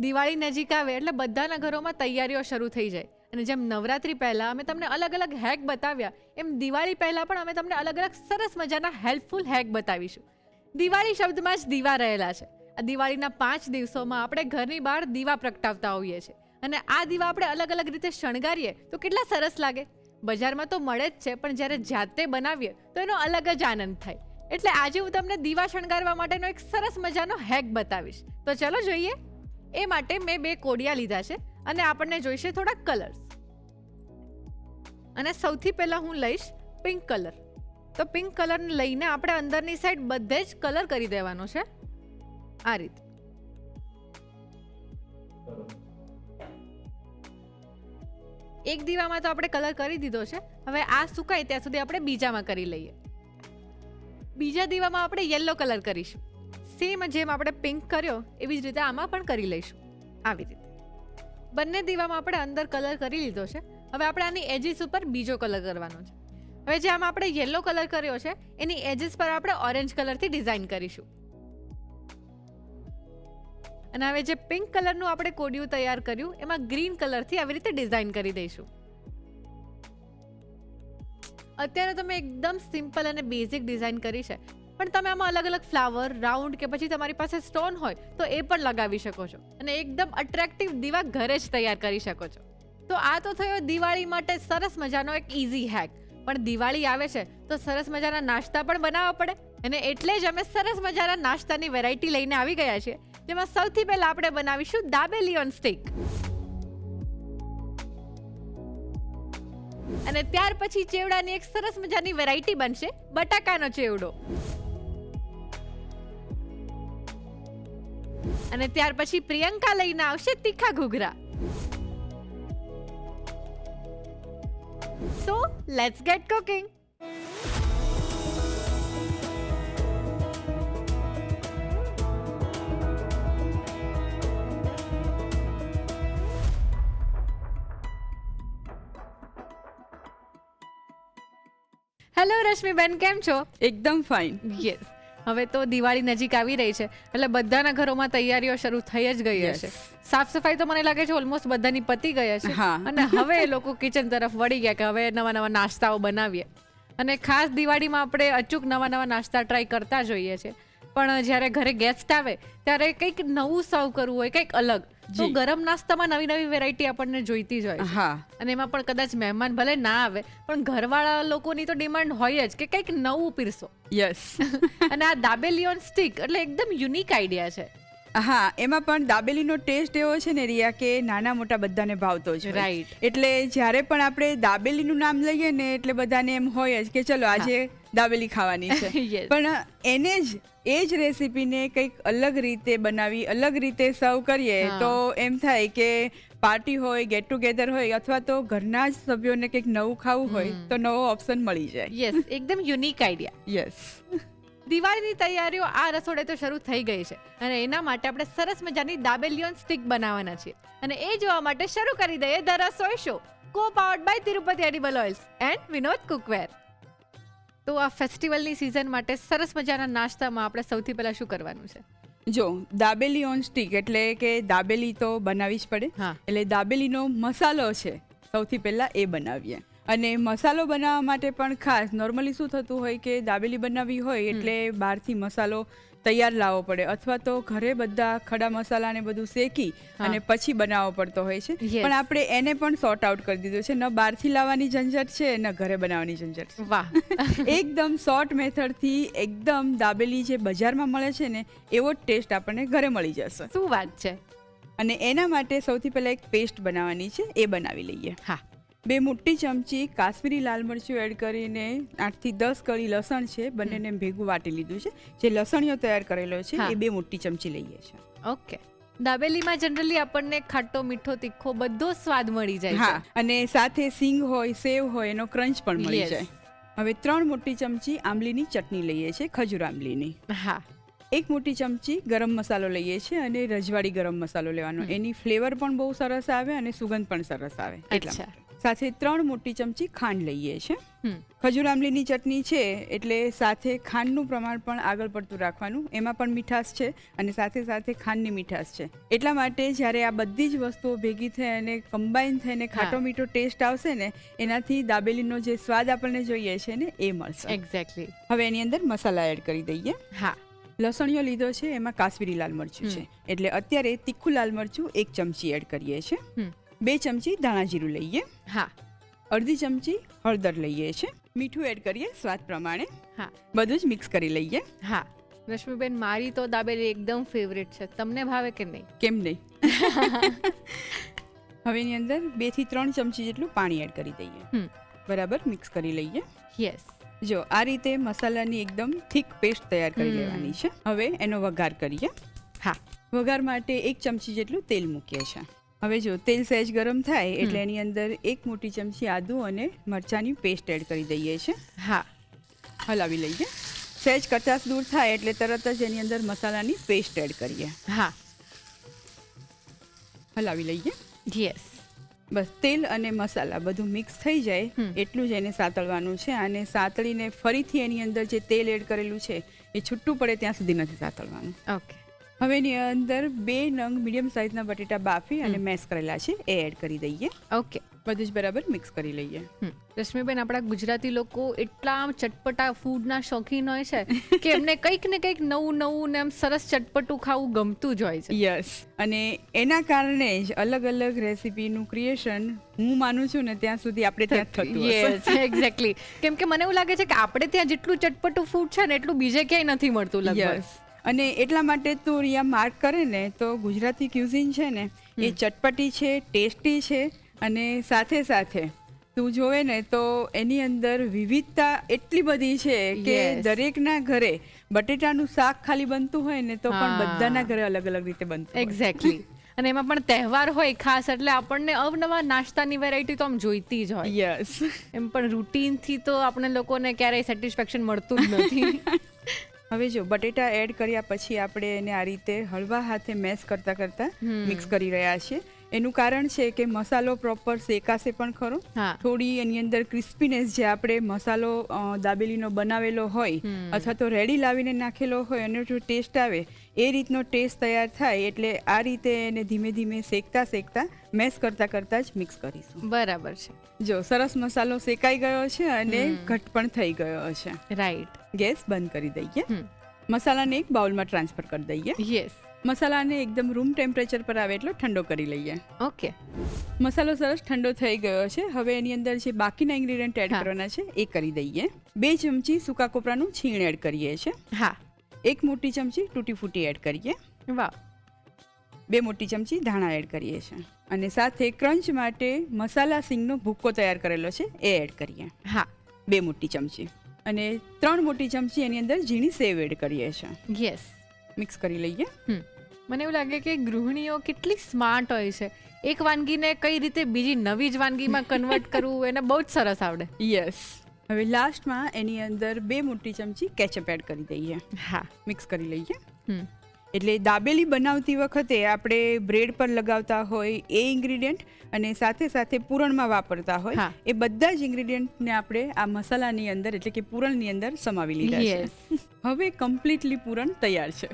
દિવાળી નજીક આવે એટલે બધાના ઘરોમાં તૈયારીઓ શરૂ થઈ જાય અને જેમ નવરાત્રી પહેલા અમે તમને અલગ અલગ હેક બતાવ્યા એમ દિવાળી પહેલા પણ અમે તમને અલગ અલગ સરસ મજાના હેલ્પફુલ હેક બતાવીશું. દિવાળી શબ્દમાં જ દીવા રહેલા છે. આ દિવાળીના 5 દિવસોમાં આપણે ઘરની બહાર દીવા પ્રગટાવતા હોઈએ છીએ અને આ દીવા આપણે અલગ અલગ રીતે શણગારીએ તો કેટલા સરસ લાગે. બજારમાં તો મળે જ છે પણ જ્યારે જાતે બનાવીએ તો એનો અલગ જ આનંદ થાય. એટલે આજે હું તમને દીવા શણગારવા માટેનો એક સરસ મજાનો હેક બતાવીશ. તો ચલો જોઈએ. એ માટે મેં 2 કોડિયા લીધા છે અને આપણને જોઈશે થોડા કલર્સ. અને સૌથી પહેલા હું લઈશ પિંક કલર. તો પિંક કલરને લઈને આપણે અંદરની સાઈડ બધે જ કલર કરી દેવાનો છે આ રીતે. એક દીવામાં તો આપણે કલર કરી દીધો છે. હવે આ સુકાય ત્યાં સુધી આપણે બીજામાં કરી લઈએ. બીજા દીવામાં આપણે યલો કલર કરીશું. સેમ જેમ આપણે પિંક કર્યો એવી જ રીતે આમાં પણ કરી લઈશું આવી રીતે. બંને દીવામાં આપણે અંદર કલર કરી લીધો છે. હવે આપણે આની એજીસ ઉપર બીજો કલર કરવાનો છે. હવે જે આમાં આપણે યલો કલર કર્યો છે એની એજીસ પર આપણે ઓરેન્જ કલરથી ડિઝાઇન કરીશું. અને હવે જે પિંક કલરનું આપણે કોડિયું તૈયાર કર્યું એમાં ગ્રીન કલરથી આવી રીતે ડિઝાઇન કરી દઈશું. અત્યારે તમે એકદમ સિમ્પલ અને બેઝિક ડિઝાઇન કરી છે પણ તમે આમાં અલગ અલગ ફ્લાવર, રાઉન્ડ કે પછી તમારી પાસે સ્ટોન હોય તો એ પણ લગાવી શકો છો અને એકદમ અટ્રેક્ટિવ દીવા ઘરે જ તૈયાર કરી શકો છો. તો આ તો થયો દિવાળી માટે સરસ મજાનો એક ઇઝી હેક. પણ દિવાળી આવે છે તો સરસ મજાના નાસ્તા પણ બનાવવા પડે અને એટલે જ અમે સરસ મજાના નાસ્તાની વેરાયટી લઈને આવી ગયા છીએ જેમાં સૌથી પહેલા આપણે બનાવીશું દાબેલી ઓન સ્ટીક. અને ત્યાર પછી ચેવડાની એક સરસ મજાની વેરાયટી બનશે બટાકાનો ચેવડો. અને ત્યાર પછી પ્રિયંકા લઈને આવશે તીખા ઘૂઘરા. So, let's get cooking. Hello Rashmiben, કેમ છો? એકદમ ફાઇન. યસ. હવે તો દિવાળી નજીક આવી રહી છે એટલે બધાના ઘરોમાં તૈયારીઓ શરૂ થઈ જ ગઈ હશે. સાફ સફાઈ તો મને લાગે છે ઓલમોસ્ટ બધાની પતી ગઈ હશે અને હવે એ લોકો કિચન તરફ વળી ગયા કે હવે નવા નવા નાસ્તાઓ બનાવીએ. અને ખાસ દિવાળીમાં આપણે અચૂક નવા નવા નાસ્તા ટ્રાય કરતા જોઈએ છે. પણ જ્યારે ઘરે ગેસ્ટ આવે ત્યારે કંઈક નવું સર્વ કરવું હોય, કંઈક અલગ, તો ગરમ નાસ્તામાં નવી નવી વેરાયટી આપણને જોઈતી જ હોય. અને એમાં પણ કદાચ મહેમાન ભલે ના આવે પણ ઘરવાળા લોકોની તો ડિમાન્ડ હોય જ કે કંઈક નવું પીરસો. યસ. અને આ દાબેલી ઓન સ્ટીક એટલે એકદમ યુનિક આઈડિયા છે. હા, એમાં પણ દાબેલીનો ટેસ્ટ એવો છે ને રિયા કે નાના મોટા બધાને ભાવતો જ. રાઈટ. એટલે જ્યારે પણ આપણે દાબેલીનું નામ લઈએ ને એટલે બધાને એમ હોય જ કે ચલો આજે દાબેલી ખાવાની છે. પણ એને જ એ જ રેસીપીને કંઈક અલગ રીતે બનાવી અલગ રીતે સર્વ કરીએ તો એમ થાય કે પાર્ટી હોય, ગેટ ટુગેધર હોય અથવા તો ઘરના જ સભ્યોને કંઈક નવું ખાવું હોય તો નવો ઓપ્શન મળી જાય. યસ, એકદમ યુનિક આઈડિયા. યસ. દિવાળીની તૈયારીઓ આ રસોડે તો શરૂ થઈ ગઈ છે અને એના માટે આપણે સરસ મજાની દાબેલી ઓન સ્ટીક બનાવવાના છીએ અને એ જોવા માટે શરૂ કરી દઈએ the Rasoi show, co-powered by Tirupati edible oils and Vinod cookware. તો આ ફેસ્ટિવલની સિઝન માટે સરસ મજાના નાસ્તામાં આપણે સૌથી પહેલા શું કરવાનું છે? જો દાબેલી ઓન સ્ટીક એટલે કે દાબેલી તો બનાવવી જ પડે. એટલે દાબેલીનો મસાલો છે સૌથી પહેલા એ બનાવીએ. અને મસાલો બનાવવા માટે પણ ખાસ નોર્મલી શું થતું હોય કે દાબેલી બનાવવી હોય એટલે બહારથી મસાલો તૈયાર લાવવો પડે અથવા તો ઘરે બધા ખડા મસાલાને બધું શેકી અને પછી બનાવવો પડતો હોય છે. પણ આપણે એને પણ સોર્ટ આઉટ કરી દીધું છે. ન બહારથી લાવવાની ઝંઝટ છે ન ઘરે બનાવવાની ઝંઝટ છે. વાહ. એકદમ શોર્ટ મેથડથી એકદમ દાબેલી જે બજારમાં મળે છે ને એવો જ ટેસ્ટ આપણને ઘરે મળી જશે. શું વાત છે. અને એના માટે સૌથી પહેલા એક પેસ્ટ બનાવવાની છે, એ બનાવી લઈએ. હા. 2 મોટી ચમચી કાશ્મીરી લાલ મરચું એડ કરીને 8 થી 10 કળી લસણ છે બંનેને ભેગું વાટી લીધું છે. જે લસણીઓ તૈયાર કરેલો છે એ 2 મોટી ચમચી લઈએ છે. ઓકે. દાબેલીમાં જનરલી આપણને ખાટો, મીઠો, તીખો બધો સ્વાદ મળી જાય છે. હા, અને સાથે સિંગ હોય, સેવ હોય એનો ક્રંચ પણ મળી જાય. હવે 3 મોટી ચમચી આંબલીની ચટણી લઈએ છે, ખજૂર આંબલીની. હા. 1 મોટી ચમચી ગરમ મસાલો લઈએ છીએ અને રજવાડી ગરમ મસાલો લેવાનો. એની ફ્લેવર પણ બહુ સરસ આવે અને સુગંધ પણ સરસ આવે. અચ્છા. સાથે 3 મોટી ચમચી ખાંડ લઈએ છીએ. હમ. ખજૂર આમલીની ચટણી છે એટલે સાથે ખાંડનું પ્રમાણ પણ આગળ પડતું રાખવાનું. એમાં પણ મીઠાશ છે અને સાથે સાથે ખાંડની મીઠાશ છે. એટલા માટે જ્યારે આ બધી જ વસ્તુઓ ભેગી થઈ અને કમ્બાઈન થઈને ખાટો મીઠો ટેસ્ટ આવશે ને, એનાથી દાબેલીનો જે સ્વાદ આપણને જોઈએ છે ને એ મળશે. એક્ઝેક્ટલી. હવે એની અંદર મસાલા એડ કરી દઈએ. હા. લસણીયો લીધો છે, એમાં કાશ્મીરી લાલ મરચું છે એટલે અત્યારે તીખું લાલ મરચું 1 ચમચી એડ કરીએ છીએ. 2 ચમચી ધાણા જીરું લઈએ. હા. અડધી ચમચી હળદર લઈએ છીએ. મીઠું એડ કરીએ સ્વાદ પ્રમાણે. હા. બધું જ મિક્સ કરી લઈએ. હા. રશ્મિબેન, મારી તો દાબેલી એકદમ ફેવરેટ છે. તમને ભાવે કે નહીં? કેમ નહીં. હવે એની અંદર 2 થી 3 ચમચી જેટલું પાણી એડ કરી દઈએ. બરાબર મિક્સ કરી લઈએ. યસ. જો આ રીતે મસાલાની એકદમ થીક પેસ્ટ તૈયાર કરી લેવાની છે. હવે એનો વઘાર કરીએ. હા. વઘાર માટે 1 ચમચી જેટલું તેલ મૂકીએ છીએ. હવે જો તેલ સહેજ ગરમ થાય એટલે એની અંદર 1 મોટી ચમચી આદુ અને મરચાંની પેસ્ટ એડ કરી દઈએ છીએ. હા. હલાવી લઈએ. સહેજ કચાશ દૂર થાય એટલે તરત જ એની અંદર મસાલાની પેસ્ટ એડ કરીએ. હા. હલાવી લઈએ. યસ. બસ તેલ અને મસાલા બધું મિક્સ થઈ જાય એટલું જ એને સાતળવાનું છે. અને સાતળીને ફરીથી એની અંદર જે તેલ એડ કરેલું છે એ છૂટું પડે ત્યાં સુધી નથી સાતળવાનું. ઓકે. હવે એની અંદર 2 નંગ મીડિયમ સાઇઝના બટેટા બાફી અને મેશ કરેલા છે એ એડ કરી દઈએ. ઓકે. બધું જ બરાબર મિક્સ કરી લઈએ. રશ્મિબેન, આપણા ગુજરાતી લોકો એટલા આમ ચટપટા ફૂડના શોખીન હોય છે કે એમને કંઈક ને કંઈક નવું નવું ને એમ સરસ ચટપટું ખાવું ગમતું જ હોય છે. યસ. અને એના કારણે જ અલગ અલગ રેસીપીનું ક્રિએશન હું માનું છું ને ત્યાં સુધી આપણે ત્યાં થતું હશે. Yes, exactly. કેમ કે મને એવું લાગે છે કે આપણે ત્યાં જેટલું ચટપટું ફૂડ છે ને એટલું બીજે ક્યાંય નથી મળતું લગભગ. યસ. અને એટલા માટે તું રિયા માર્ક કરે ને તો ગુજરાતી ક્યુઝિન છે ને એ ચટપટી છે, ટેસ્ટી છે અને સાથે સાથે તું જોવે ને તો એની અંદર વિવિધતા એટલી બધી છે કે દરેકના ઘરે બટેટાનું શાક ખાલી બનતું હોય ને તો પણ બધાના ઘરે અલગ અલગ રીતે બનતું. એક્ઝેક્ટલી. અને એમાં પણ તહેવાર હોય ખાસ એટલે આપણને અવનવા નાસ્તાની વેરાયટી તો આમ જોઈતી જ હોય. યસ. એમ પણ રૂટીનથી તો આપણે લોકોને ક્યારેય સેટિસ્ફેક્શન મળતું જ નથી. હવે જો બટેટા એડ કર્યા પછી આપણે એને આ રીતે હળવા હાથે મેશ કરતા કરતા મિક્સ કરી રહ્યા છીએ. એનું કારણ છે કે મસાલો પ્રોપર શેકાશે પણ ખરો. થોડી એની અંદર ક્રિસ્પીનેસ જે આપણે મસાલો દાબેલીનો બનાવેલો હોય અથવા તો રેડી લાવીને નાખેલો હોય અને જો ટેસ્ટ આવે એ રીતનો ટેસ્ટ તૈયાર થાય એટલે આ રીતે એને ધીમે ધીમે શેકતા મેશ કરતા જ મિક્સ કરીશું. બરાબર છે. જો સરસ મસાલો શેકાઈ ગયો છે અને ઘટ પણ થઈ ગયો છે. રાઈટ. ગેસ બંધ કરી દઈએ. મસાલાને એક બાઉલમાં ટ્રાન્સફર કરી દઈએ. યસ. મસાલાને એકદમ રૂમ ટેમ્પરેચર પર આવે એટલો ઠંડો કરી લઈએ. ઓકે. મસાલો સરસ ઠંડો થઈ ગયો છે. હવે એની અંદર જે બાકીના ઇન્ગ્રેડિયન્ટ એડ કરવાના છે એ કરી દઈએ. 2 ચમચી સૂકા કોપરાનું છીણ એડ કરીએ છીએ. હા. 1 મોટી ચમચી તૂટી ફૂટી એડ કરીએ. વાહ. 2 મોટી ચમચી ધાણા એડ કરીએ છીએ અને સાથે ક્રંચ માટે મસાલા સિંગનો ભૂક્કો તૈયાર કરેલો છે એ એડ કરીએ. હા. 2 મોટી ચમચી અને 3 મોટી ચમચી એની અંદર ઝીણી સેવ એડ કરીએ છીએ. યસ. મિક્સ કરી લઈએ. મને એવું લાગે કે ગૃહિણીઓ કેટલી સ્માર્ટ હોય છે. એક વાનગીને કઈ રીતે બીજી નવી જ વાનગીમાં કન્વર્ટ કરવું એને બહુ જ સરસ આવડે. યસ. હવે લાસ્ટમાં એની અંદર 2 મોટી ચમચી કેચઅપ એડ કરી દઈએ. હા. મિક્સ કરી લઈએ. એટલે દાબેલી બનાવતી વખતે આપણે બ્રેડ પર લગાવતા હોય એ ઇન્ગ્રીડિયન્ટ અને સાથે સાથે પૂરણમાં વાપરતા હોય એ બધા જ ઇન્ગ્રીડિયન્ટને આપણે આ મસાલાની અંદર એટલે કે પૂરણની અંદર સમાવી લીધા છે. હવે કમ્પ્લીટલી પૂરણ તૈયાર છે.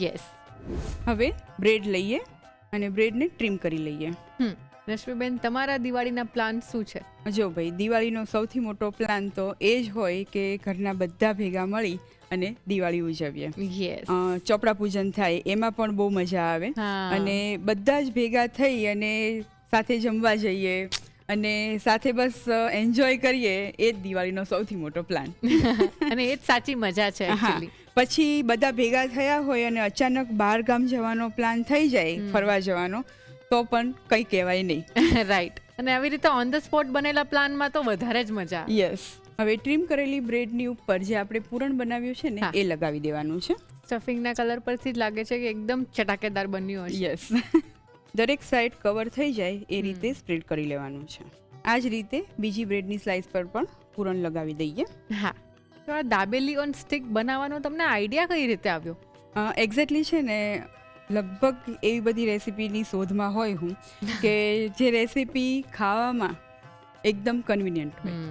યસ. હવે બ્રેડ લઈએ અને બ્રેડને ટ્રીમ કરી લઈએ. રશ્મિબેન, તમારા દિવાળીના પ્લાન શું છે? જો ભાઈ, દિવાળીનો સૌથી મોટો પ્લાન તો એ જ હોય કે ઘરના બધા ભેગા મળી અને દિવાળી ઉજવીએ. ચોપડા પૂજન થાય એમાં પણ બહુ મજા આવે અને બધા જ ભેગા થઈ અને સાથે જમવા જઈએ અને સાથે બસ એન્જોય કરીએ એ જ દિવાળીનો સૌથી મોટો પ્લાન. અને એ જ સાચી મજા છે. પછી બધા ભેગા થયા હોય અને અચાનક બહાર ગામ જવાનો પ્લાન થઈ જાય ફરવા જવાનો તો પણ કંઈ કહેવાય નહીં. રાઈટ. અને આવી રીતે ઓન ધ સ્પોટ બનેલા પ્લાનમાં તો વધારે જ મજા. યસ. હવે ટ્રીમ કરેલી બ્રેડની ઉપર જે આપણે પૂરણ બનાવ્યું છે ને એ લગાવી દેવાનું છે. સ્ટફિંગના કલર પરથી જ લાગે છે કે એકદમ ચટાકેદાર બન્યું હશે. યસ. દરેક સાઈડ કવર થઈ જાય એ રીતે સ્પ્રેડ કરી લેવાનું છે. આ જ રીતે બીજી બ્રેડની સ્લાઇસ પર પણ પૂરણ લગાવી દઈએ. હા. તો આ દાબેલી ઓન સ્ટિક બનાવવાનો તમને આઈડિયા કઈ રીતે આવ્યો? એક્ઝેક્ટલી છે ને લગભગ એવી બધી રેસીપીની શોધમાં હોય હું કે જે રેસીપી ખાવામાં એકદમ કન્વિનિયન્ટ હોય.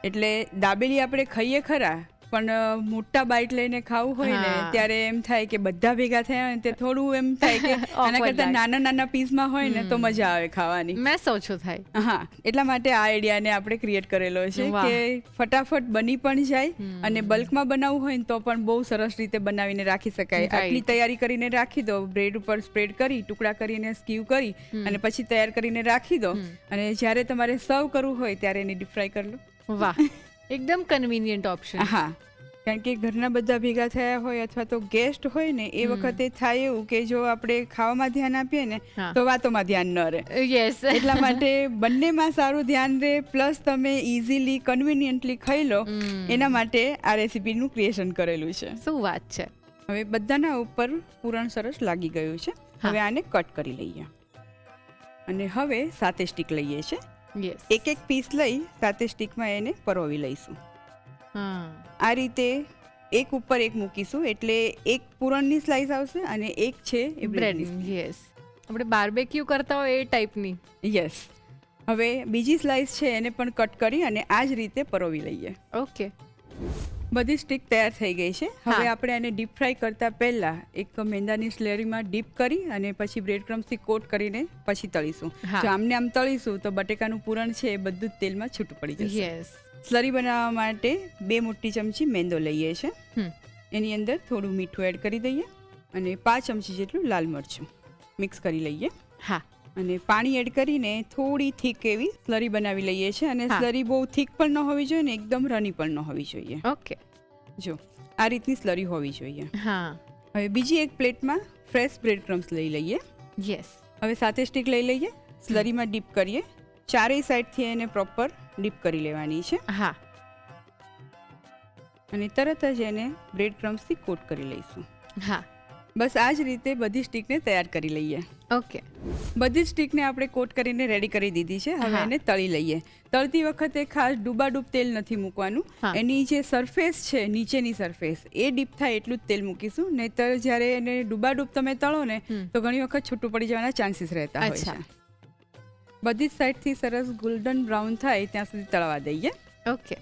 એટલે દાબેલી આપણે ખાઈએ ખરા, પણ મોટા બાઈટ લઈને ખાવું હોય ને ત્યારે એમ થાય કે બધા ભેગા થયા હોય તે થોડું એમ થાય કે આના કરતા નાના નાના પીસમાં હોય ને તો મજા આવે ખાવાની. મેસ ઓછું થાય. હા, એટલા માટે આ આઈડિયાને આપણે ક્રિએટ કરેલો છે કે ફટાફટ બની પણ જાય અને બલ્કમાં બનાવવું હોય ને તો પણ બહુ સરસ રીતે બનાવીને રાખી શકાય. આટલી તૈયારી કરીને રાખી દો, બ્રેડ ઉપર સ્પ્રેડ કરી, ટુકડા કરીને સ્ક્યુ કરી અને પછી તૈયાર કરીને રાખી દો અને જ્યારે તમારે સર્વ કરવું હોય ત્યારે એને ડીપ ફ્રાય કરી લો. વાહ, એકદમ કન્વિનિયન્ટ ઓપ્શન. હા, કારણ કે ઘરના બધા ભેગા થયા હોય અથવા તો ગેસ્ટ હોય ને એ વખતે થાય એવું કે જો આપણે ખાવામાં ધ્યાન આપીએ ને તો વાતોમાં ધ્યાન ન રહે. યસ, એટલા માટે બંનેમાં સારું ધ્યાન રહે, પ્લસ તમે ઇઝીલી કન્વિનિયન્ટલી ખાઈ લો, એના માટે આ રેસીપીનું ક્રિએશન કરેલું છે. શું વાત છે. હવે બધાના ઉપર પૂરણ સરસ લાગી ગયું છે. હવે આને કટ કરી લઈએ અને હવે 7 સ્ટીક લઈએ છે. એક એક પીસ લઈ 7 સ્ટીકમાં એને પરોવી લઈશું. આ રીતે એક ઉપર એક મૂકીશું એટલે એક પૂરણની સ્લાઈસ આવશે અને એક છે એ બ્રેડની. યસ, આપણે બાર્બેક્યુ કરતા હોય એ ટાઈપની. યસ. હવે બીજી સ્લાઈસ છે એને પણ કટ કરી અને આ જ રીતે પરોવી લઈએ. ઓકે, બધી સ્ટીક તૈયાર થઈ ગઈ છે. હવે આપણે આને ડીપ ફ્રાય કરતા પહેલા એક મેંદાની સ્લેરીમાં ડીપ કરી અને પછી બ્રેડ ક્રમ્સથી કોટ કરીને પછી તળીશું. જો આમને આમ તળીશું તો બટેકાનું પૂરણ છે એ બધું જ તેલમાં છૂટું પડી જશે. યસ. સ્લરી બનાવવા માટે 2 મોટી ચમચી મેંદો લઈએ છે. એની અંદર થોડું મીઠું એડ કરી દઈએ અને 5 ચમચી જેટલું લાલ મરચું મિક્સ કરી લઈએ. હા, અને પાણી એડ કરીને થોડી થીક એવી સ્લરી બનાવી લઈએ છીએ. અને સ્લરી બહુ થીક પણ ન હોવી જોઈએ ને એકદમ રની પણ ન હોવી જોઈએ. ઓકે, જો આ રીતની સ્લરી હોવી જોઈએ. હા. હવે બીજી એક પ્લેટમાં ફ્રેશ બ્રેડ ક્રમ્સ લઈ લઈએ. યસ. હવે 7 સ્ટીક લઈ લઈએ, સ્લરીમાં ડીપ કરીએ, ચારેય સાઈડથી એને પ્રોપર ડીપ કરી લેવાની છે. હા. અને તરત જ એને બ્રેડ ક્રમ્સથી કોટ કરી લઈશું. હા, બસ આ જ રીતે બધી સ્ટીકને તૈયાર કરી લઈએ. ઓકે, બધી સ્ટીકને આપણે કોટ કરીને રેડી કરી દીધી છે. હવે એને તળી લઈએ. તળતી વખતે ખાસ ડૂબાડૂબ તેલ નથી મૂકવાનું. એની જે સરફેસ છે, નીચેની સરફેસ, એ ડીપ થાય એટલું જ તેલ મૂકીશું. નહીંતર જ્યારે એને ડૂબાડૂબ તમે તળો ને તો ઘણી વખત છૂટું પડી જવાના ચાન્સીસ રહેતા હોય છે. બધી જ સાઈડથી સરસ ગોલ્ડન બ્રાઉન થાય ત્યાં સુધી તળવા દઈએ. ઓકે.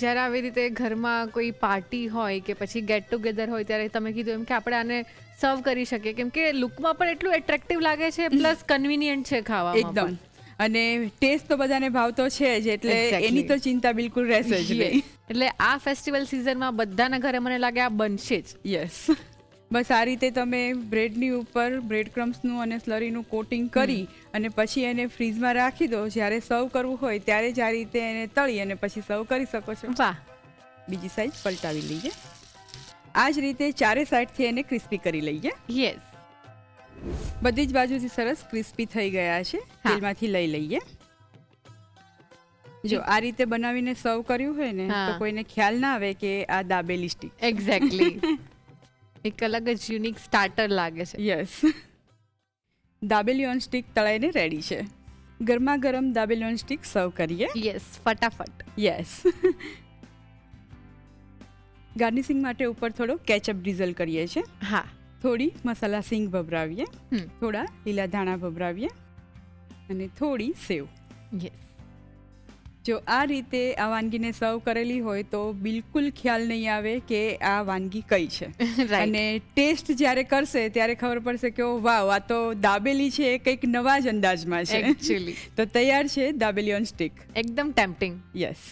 જ્યારે આવી રીતે ઘરમાં કોઈ પાર્ટી હોય કે પછી ગેટ ટુગેધર હોય ત્યારે તમે કીધું એમ કે આપણે આને સર્વ કરી શકીએ, કેમ કે લુકમાં પણ એટલું એટ્રેક્ટિવ લાગે છે, પ્લસ કન્વિનિયન્ટ છે ખાવામાં એકદમ. અને ટેસ્ટ તો બધાને ભાવતો છે જ, એટલે એની તો ચિંતા બિલકુલ રહેશે જ નહીં. એટલે આ ફેસ્ટિવલ સિઝનમાં બધાના ઘરે મને લાગે આ બનશે જ. યસ. બસ આ રીતે તમે બ્રેડની ઉપર બ્રેડ ક્રમ્સનું અને સ્લરીનું કોટિંગ કરી અને પછી એને ફ્રીઝમાં રાખી દો. જ્યારે સર્વ કરવું હોય ત્યારે જ આ રીતે એને તળી અને પછી સર્વ કરી શકો છો. વાહ. બીજી સાઈડ પલટાવી લઈએ. આ જ રીતે ચારે સાઈડથી એને ક્રિસ્પી કરી લઈએ. યસ. બધી જ બાજુથી સરસ ક્રિસ્પી થઈ ગયા છે. તેલમાંથી લઈ લઈએ. જો આ રીતે બનાવીને સર્વ કર્યું હોય ને તો કોઈને ખ્યાલ ના આવે કે આ દાબેલી સ્ટીક. એક્ઝેક્ટલી. એક અલગ જ યુનિક સ્ટાર્ટર લાગે છે. યસ. દાબેલી ઓન સ્ટીક તળાઈને રેડી છે. ગરમા ગરમ દાબેલી ઓન સ્ટીક સર્વ કરીએ. યસ, ફટાફટ. યસ. ગાર્નિશિંગ માટે ઉપર થોડો કેચઅપ ડ્રીઝલ કરીએ છીએ. હા. થોડી મસાલા સિંગ ભભરાવીએ, થોડા લીલા ધાણા ભભરાવીએ અને થોડી સેવ. યસ. જો આ રીતે આ વાનગીને સર્વ કરેલી હોય તો બિલકુલ ખ્યાલ નહીં આવે કે આ વાનગી કઈ છે. અને ટેસ્ટ જ્યારે કરશે ત્યારે ખબર પડશે કે ઓ વાવ, આ તો દાબેલી છે, કંઈક નવા જ અંદાજમાં છે. એકચ્યુઅલી તો તૈયાર છે દાબેલી ઓન સ્ટીક. એકદમ tempting. Yes.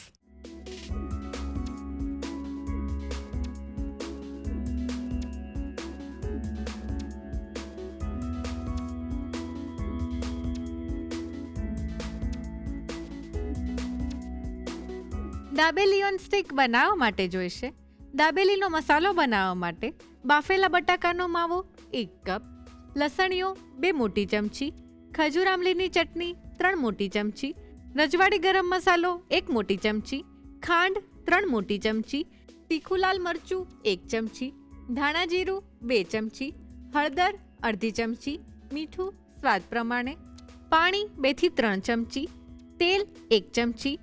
Dabeli on stick બનાવવા માટે જોઈશે દાબેલીનો મસાલો બનાવવા માટે બાફેલા બટાકાનો માવો 1 કપ, લસણીઓ 2 મોટી ચમચી, ખજૂર આમલીની ચટણી 3 મોટી ચમચી, રજવાડી ગરમ મસાલો 1 મોટી ચમચી, ખાંડ 3 મોટી ચમચી, તીખું લાલ મરચું 1 ચમચી, ધાણા જીરું 2 ચમચી, હળદર અડધી ચમચી, મીઠું સ્વાદ પ્રમાણે, પાણી 2 થી 3 ચમચી, તેલ 1 ચમચી,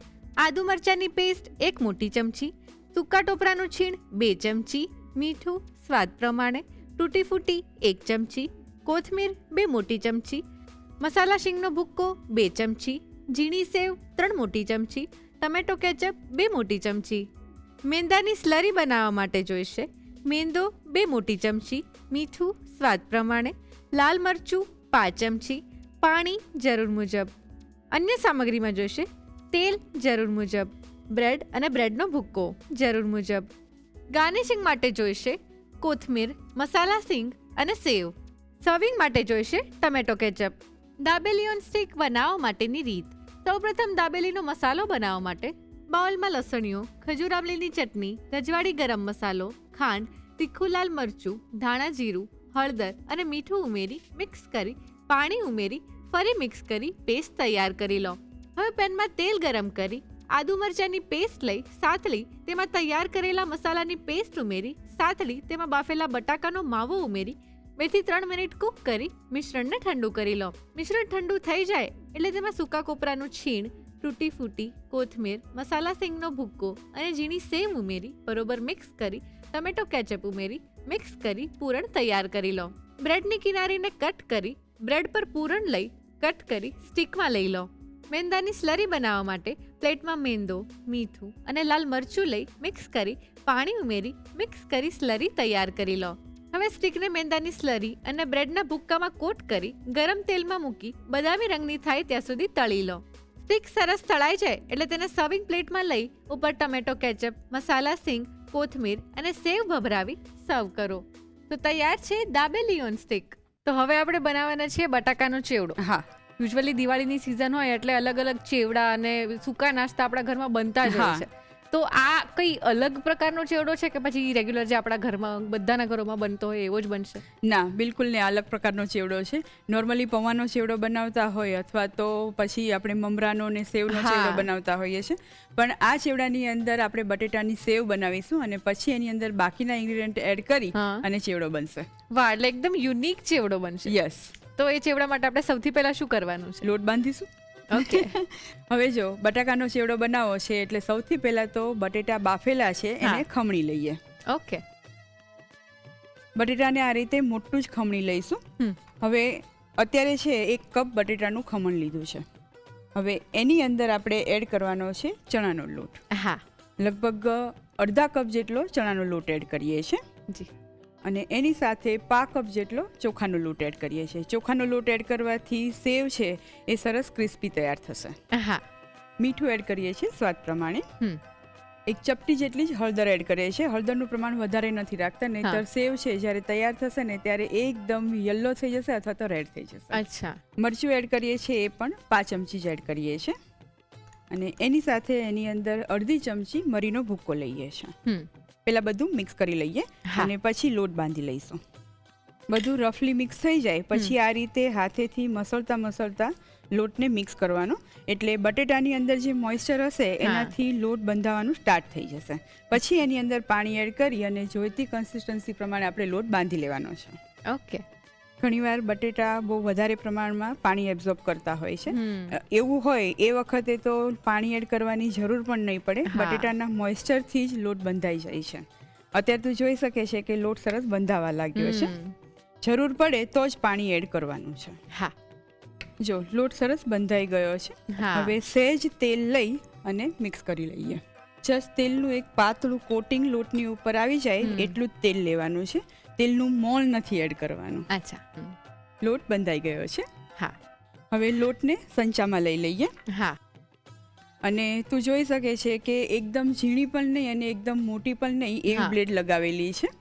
આદુ મરચાંની પેસ્ટ 1 મોટી ચમચી, સૂકા ટોપરાનું છીણ 2 ચમચી, મીઠું સ્વાદ પ્રમાણે, તૂટી ફૂટી 1 ચમચી, કોથમીર 2 મોટી ચમચી, મસાલા શીંગનો ભૂક્કો 2 ચમચી, ઝીણી સેવ 3 મોટી ચમચી, ટમેટો કેચઅપ 2 મોટી ચમચી. મેંદાની સ્લરી બનાવવા માટે જોઈશે મેંદો 2 મોટી ચમચી, મીઠું સ્વાદ પ્રમાણે, લાલ મરચું 5 ચમચી, પાણી જરૂર મુજબ. અન્ય સામગ્રીમાં જોઈશે તેલ જરૂર મુજબ, બ્રેડ અને બ્રેડનો ભૂક્કો જરૂર મુજબ. ગાર્નિશિંગ માટે જોઈશે કોથમીર, મસાલા સિંગ અને સેવ. સર્વિંગ માટે જોઈશે tomato ketchup. Dabeli on stick બનાવવા માટેની રીત. સૌપ્રથમ દાબેલીનો મસાલો બનાવવા માટે બાઉલમાં લસણીઓ, ખજૂર આમલીની ચટણી, રજવાડી ગરમ મસાલો, ખાંડ, તીખું લાલ મરચું, ધાણા જીરું, હળદર અને મીઠું ઉમેરી મિક્સ કરી પાણી ઉમેરી ફરી મિક્સ કરી પેસ્ટ તૈયાર કરી લો. હવે પેનમાં તેલ ગરમ કરી આદુ મરચાંની પેસ્ટ લઈ સાતળી તેમાં તૈયાર કરેલા મસાલાની પેસ્ટ ઉમેરી સાતળી તેમાં બાફેલા બટાકાનો માવો ઉમેરી 2 થી 3 મિનિટ કૂક કરી મિશ્રણને ઠંડુ કરી લો. મિશ્રણ ઠંડુ થઈ જાય એટલે તેમાં સૂકા કોપરાનું છીણ, તૂટી ફૂટી, કોથમીર, મસાલા સિંગનો ભૂક્કો અને ઝીણી સેવ ઉમેરી બરોબર મિક્સ કરી ટમેટો કેચઅપ ઉમેરી મિક્સ કરી પૂરણ તૈયાર કરી લો. બ્રેડની કિનારીને કટ કરી બ્રેડ પર પૂરણ લઈ કટ કરી સ્ટીકમાં લઈ લો. મેંદાની સ્લરી બનાવવા માટે પ્લેટમાં મેંદો, મીઠું અને લાલ મરચું લઈ મિક્સ કરી પાણી ઉમેરી મિક્સ કરી સ્લરી તૈયાર કરી લો. હવે સ્ટીકને મેંદાની સ્લરી અને બ્રેડના ભૂક્કામાં કોટ કરી ગરમ તેલમાં મૂકી બદામી રંગની થાય ત્યાં સુધી તળી લો. સ્ટીક સરસ તળાઈ જાય એટલે તેને સર્વિંગ પ્લેટમાં લઈ ઉપર ટમેટો કેચઅપ, મસાલા સિંગ, કોથમીર અને સેવ ભભરાવી સર્વ કરો. તો તૈયાર છે દાબેલી ઓન સ્ટીક. તો હવે આપણે બનાવવાના છીએ બટાકાનો ચેવડો. હા, યુઝ્યુઅલી દિવાળીની સિઝન હોય એટલે અલગ અલગ ચેવડા અને સૂકા નાસ્તા આપણા ઘરમાં બનતા જ હોય છે. તો આ કઈ અલગ પ્રકારનો ચેવડો છે કે પછી રેગ્યુલર જે આપણા ઘરમાં બધાના ઘરોમાં બનતો હોય એવો જ બનશે? ના, બિલકુલ ને અલગ પ્રકારનો ચેવડો છે. નોર્મલી પૌવાનો ચેવડો બનાવતા હોય અથવા તો પછી આપણે મમરાનો ને સેવનો ચેવડો બનાવતા હોઈએ છીએ, પણ આ ચેવડાની અંદર આપણે બટેટાની સેવ બનાવીશું અને પછી એની અંદર બાકીના ઇન્ગ્રેડિયન્ટ એડ કરી અને ચેવડો બનશે. વાહ, એટલે એકદમ યુનિક ચેવડો બનશે. યસ. તો એ ચેવડા માટે આપણે સૌથી પહેલા શું કરવાનું છે? લોટ બાંધીશું. ઓકે. હવે જો બટાકાનો ચેવડો બનાવવો છે એટલે સૌથી પહેલા તો બટેટા બાફેલા છે એને ખમણી લઈએ. ઓકે. બટેટાને આ રીતે મોટું જ ખમણી લઈશું. હવે અત્યારે છે 1 કપ બટેટાનું ખમણ લીધું છે. હવે એની અંદર આપણે એડ કરવાનો છે ચણાનો લોટ. હા, લગભગ અડધા કપ જેટલો ચણાનો લોટ એડ કરીએ છીએ જી. અને એની સાથે 5 કપ જેટલો ચોખાનો લોટ એડ કરીએ છીએ. ચોખાનો લોટ એડ કરવાથી સેવ છે એ સરસ ક્રિસ્પી તૈયાર થશે. હા. મીઠું એડ કરીએ છીએ સ્વાદ પ્રમાણે. 1 ચપટી જેટલી જ હળદર એડ કરીએ છીએ. હળદરનું પ્રમાણ વધારે નથી રાખતા, નહીંતર સેવ છે જ્યારે તૈયાર થશે ને ત્યારે એકદમ યલો થઈ જશે અથવા તો રેડ થઈ જશે. અચ્છા. મરચું એડ કરીએ છીએ એ પણ 5 ચમચી જ એડ કરીએ છીએ અને એની સાથે એની અંદર અડધી ચમચી મરીનો ભૂક્કો લઈએ છીએ. પેલા બધું મિક્સ કરી લઈએ અને પછી લોટ બાંધી લઈશું. બધું રફલી મિક્સ થઈ જાય પછી આ રીતે હાથેથી મસળતા લોટને મિક્સ કરવાનો, એટલે બટેટાની અંદર જે મોઇસ્ચર હશે એનાથી લોટ બંધાવાનું સ્ટાર્ટ થઈ જશે. પછી એની અંદર પાણી એડ કરી અને જોઈતી કન્સિસ્ટન્સી પ્રમાણે આપણે લોટ બાંધી લેવાનો છે. ઓકે. ઘણીવાર બટેટા બહુ વધારે પ્રમાણમાં પાણી એબ્ઝોર્બ કરતા હોય છે. એવું હોય એ વખતે તો પાણી એડ કરવાની જરૂર પણ નહીં પડે. બટેટાના મોઇસ્ચરથી જ લોટ બંધાઈ જાય છે. અત્યારે તું જોઈ શકે છે કે લોટ સરસ બંધાવા લાગ્યો છે. જરૂર પડે તો જ પાણી એડ કરવાનું છે. હા. જો લોટ સરસ બંધાઈ ગયો છે. હવે સહેજ તેલ લઈ અને મિક્સ કરી લઈએ. જસ્ટ તેલનું એક પાતળું કોટિંગ લોટની ઉપર આવી જાય એટલું જ તેલ લેવાનું છે. તેલનું મોણ નથી એડ કરવાનું. અચ્છા. લોટ બંધાઈ ગયો છે. હા. હવે લોટને સંચામાં લઈ લઈએ. હા. અને તું જોઈ શકે છે કે એકદમ ઝીણી પણ નહીં અને એકદમ મોટી પણ નહીં એવી બ્લેડ લગાવેલી છે.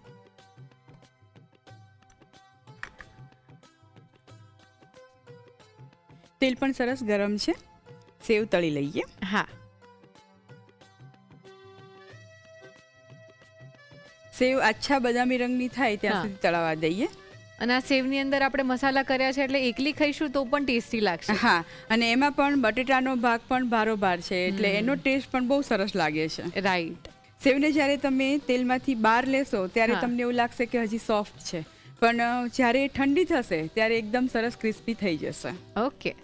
તેલ પણ સરસ ગરમ છે. સેવ તળી લઈએ. હા. સેવ આછા બદામી રંગની થાય ત્યાં સુધી તળાવવા દઈએ. અને આ સેવની અંદર આપણે મસાલા કર્યા છે એટલે એકલી ખાઈશું તો પણ ટેસ્ટી લાગશે. હા, અને એમાં પણ બટેટાનો ભાગ પણ ભારોભાર છે એટલે એનો ટેસ્ટ પણ બહુ સરસ લાગે છે. રાઈટ. સેવને જ્યારે તમે તેલમાંથી બહાર લેશો ત્યારે તમને એવું લાગશે કે હજી સોફ્ટ છે, પણ જ્યારે ઠંડી થશે ત્યારે એકદમ સરસ ક્રિસ્પી થઈ જશે. ઓકે.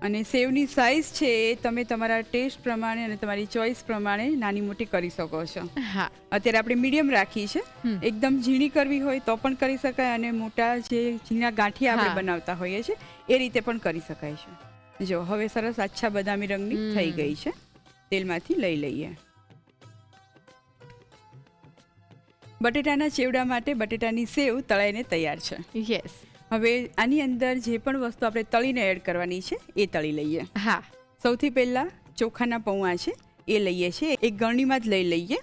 અને સેવની સાઇઝ છે એ તમે તમારા ટેસ્ટ પ્રમાણે અને તમારી ચોઈસ પ્રમાણે નાની મોટી કરી શકો છો. હા. અત્યારે આપણે મીડિયમ રાખી છે. એકદમ ઝીણી કરવી હોય તો પણ કરી શકાય અને મોટા જે ઝીણા ગાંઠિયા આપણે બનાવતા હોઈએ છીએ એ રીતે પણ કરી શકાય છે. જો હવે સરસ આછા બદામી રંગની થઈ ગઈ છે. તેલમાંથી લઈ લઈએ. બટેટાના ચેવડા માટે બટેટાની સેવ તળાઈને તૈયાર છે. યસ. હવે આની અંદર જે પણ વસ્તુ આપણે તળીને એડ કરવાની છે એ તળી લઈએ. હા. સૌથી પહેલા ચોખાના પૌવા છે એ લઈએ છીએ. એક ગરણીમાં જ લઈ લઈએ.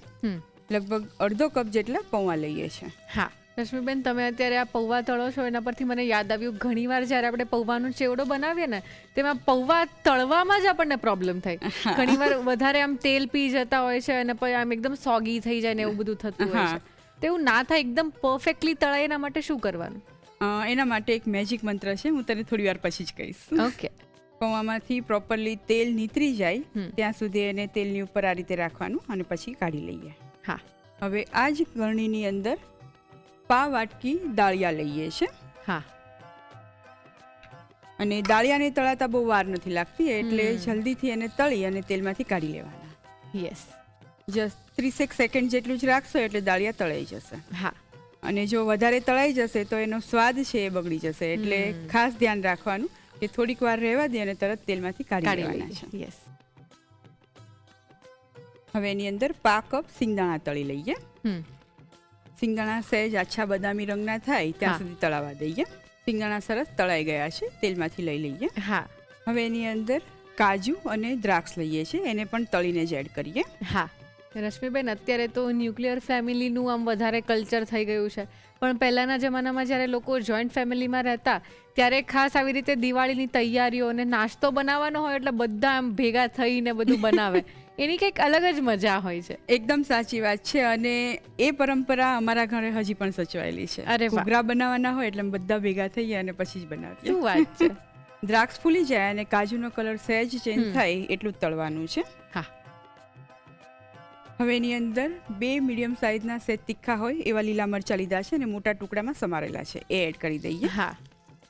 લગભગ અડધો કપ જેટલા પૌવા લઈએ છીએ. હા. રશ્મિબેન, તમે અત્યારે આ પૌવા તળો છો એના પરથી મને યાદ આવ્યું, ઘણીવાર જ્યારે આપણે પૌવાનો ચેવડો બનાવીએ ને તેમાં પૌવા તળવામાં જ આપણને પ્રોબ્લેમ થાય. ઘણીવાર વધારે આમ તેલ પી જતા હોય છે અને પછી આમ એકદમ સોગી થઈ જાય ને એવું બધું થતું હોય છે. તો એવું ના થાય, એકદમ પરફેક્ટલી તળાય એના માટે શું કરવાનું? એના માટે એક મેજિક મંત્ર છે, હું તને થોડી વાર પછી જ કહીશ. ઓકે. પૌવામાંથી પ્રોપરલી તેલ નીતરી જાય ત્યાં સુધી એને તેલની ઉપર આ રીતે રાખવાનું અને પછી કાઢી લઈએ. હા. હવે આ જ ગરણીની અંદર પા વાટકી દાળિયા લઈએ છે. હા. અને દાળિયાને તળાતા બહુ વાર નથી લાગતી, એટલે જલ્દીથી એને તળી અને તેલમાંથી કાઢી લેવાના. યસ. જસ્ટ 30 સેકન્ડ જેટલું જ રાખશો એટલે દાળિયા તળાઈ જશે. હા. અને જો વધારે તળાઈ જશે તો એનો સ્વાદ છે એ બગડી જશે, એટલે ખાસ ધ્યાન રાખવાનું કે થોડીક વાર રહેવા દે અને તરત તેલમાંથી કાઢી લેવાના છે. યસ. હવે એની અંદર પા કપ સિંગદાણા તળી લઈએ. સિંગદાણા સહેજ આછા બદામી રંગના થાય ત્યાં સુધી તળાવા દઈએ. સિંગદાણા સરસ તળાઈ ગયા છે, તેલમાંથી લઈ લઈએ. હા. હવે એની અંદર કાજુ અને દ્રાક્ષ લઈએ છીએ, એને પણ તળીને જ એડ કરીએ. હા. રશ્મિબેન, અત્યારે તો ન્યુક્લિયર ફેમિલીનું આમ વધારે કલ્ચર થઈ ગયું છે, પણ પહેલાંના જમાનામાં જ્યારે લોકો જોઈન્ટ ફેમિલીમાં રહેતા ત્યારે ખાસ આવી રીતે દિવાળીની તૈયારીઓ અને નાસ્તો બનાવવાનો હોય એટલે બધા આમ ભેગા થઈને બધું બનાવે. એની કંઈક અલગ જ મજા હોય છે. એકદમ સાચી વાત છે, અને એ પરંપરા અમારા ઘરે હજી પણ સચવાયેલી છે. અરે વાહ. ઘૂઘરા બનાવવાના હોય એટલે બધા ભેગા થઈએ અને પછી જ બનાવીએ. શું વાત છે. દ્રાક્ષ ફૂલી જાય અને કાજુનો કલર સહેજ ચેન્જ થાય એટલું જ તળવાનું છે. હા. હવે એની અંદર 2 મીડિયમ સાઇઝના સેજ તીખા હોય એવા લીલા મરચાં લીધા છે અને મોટા ટુકડામાં સમારેલા છે, એ એડ કરી દઈએ. હા.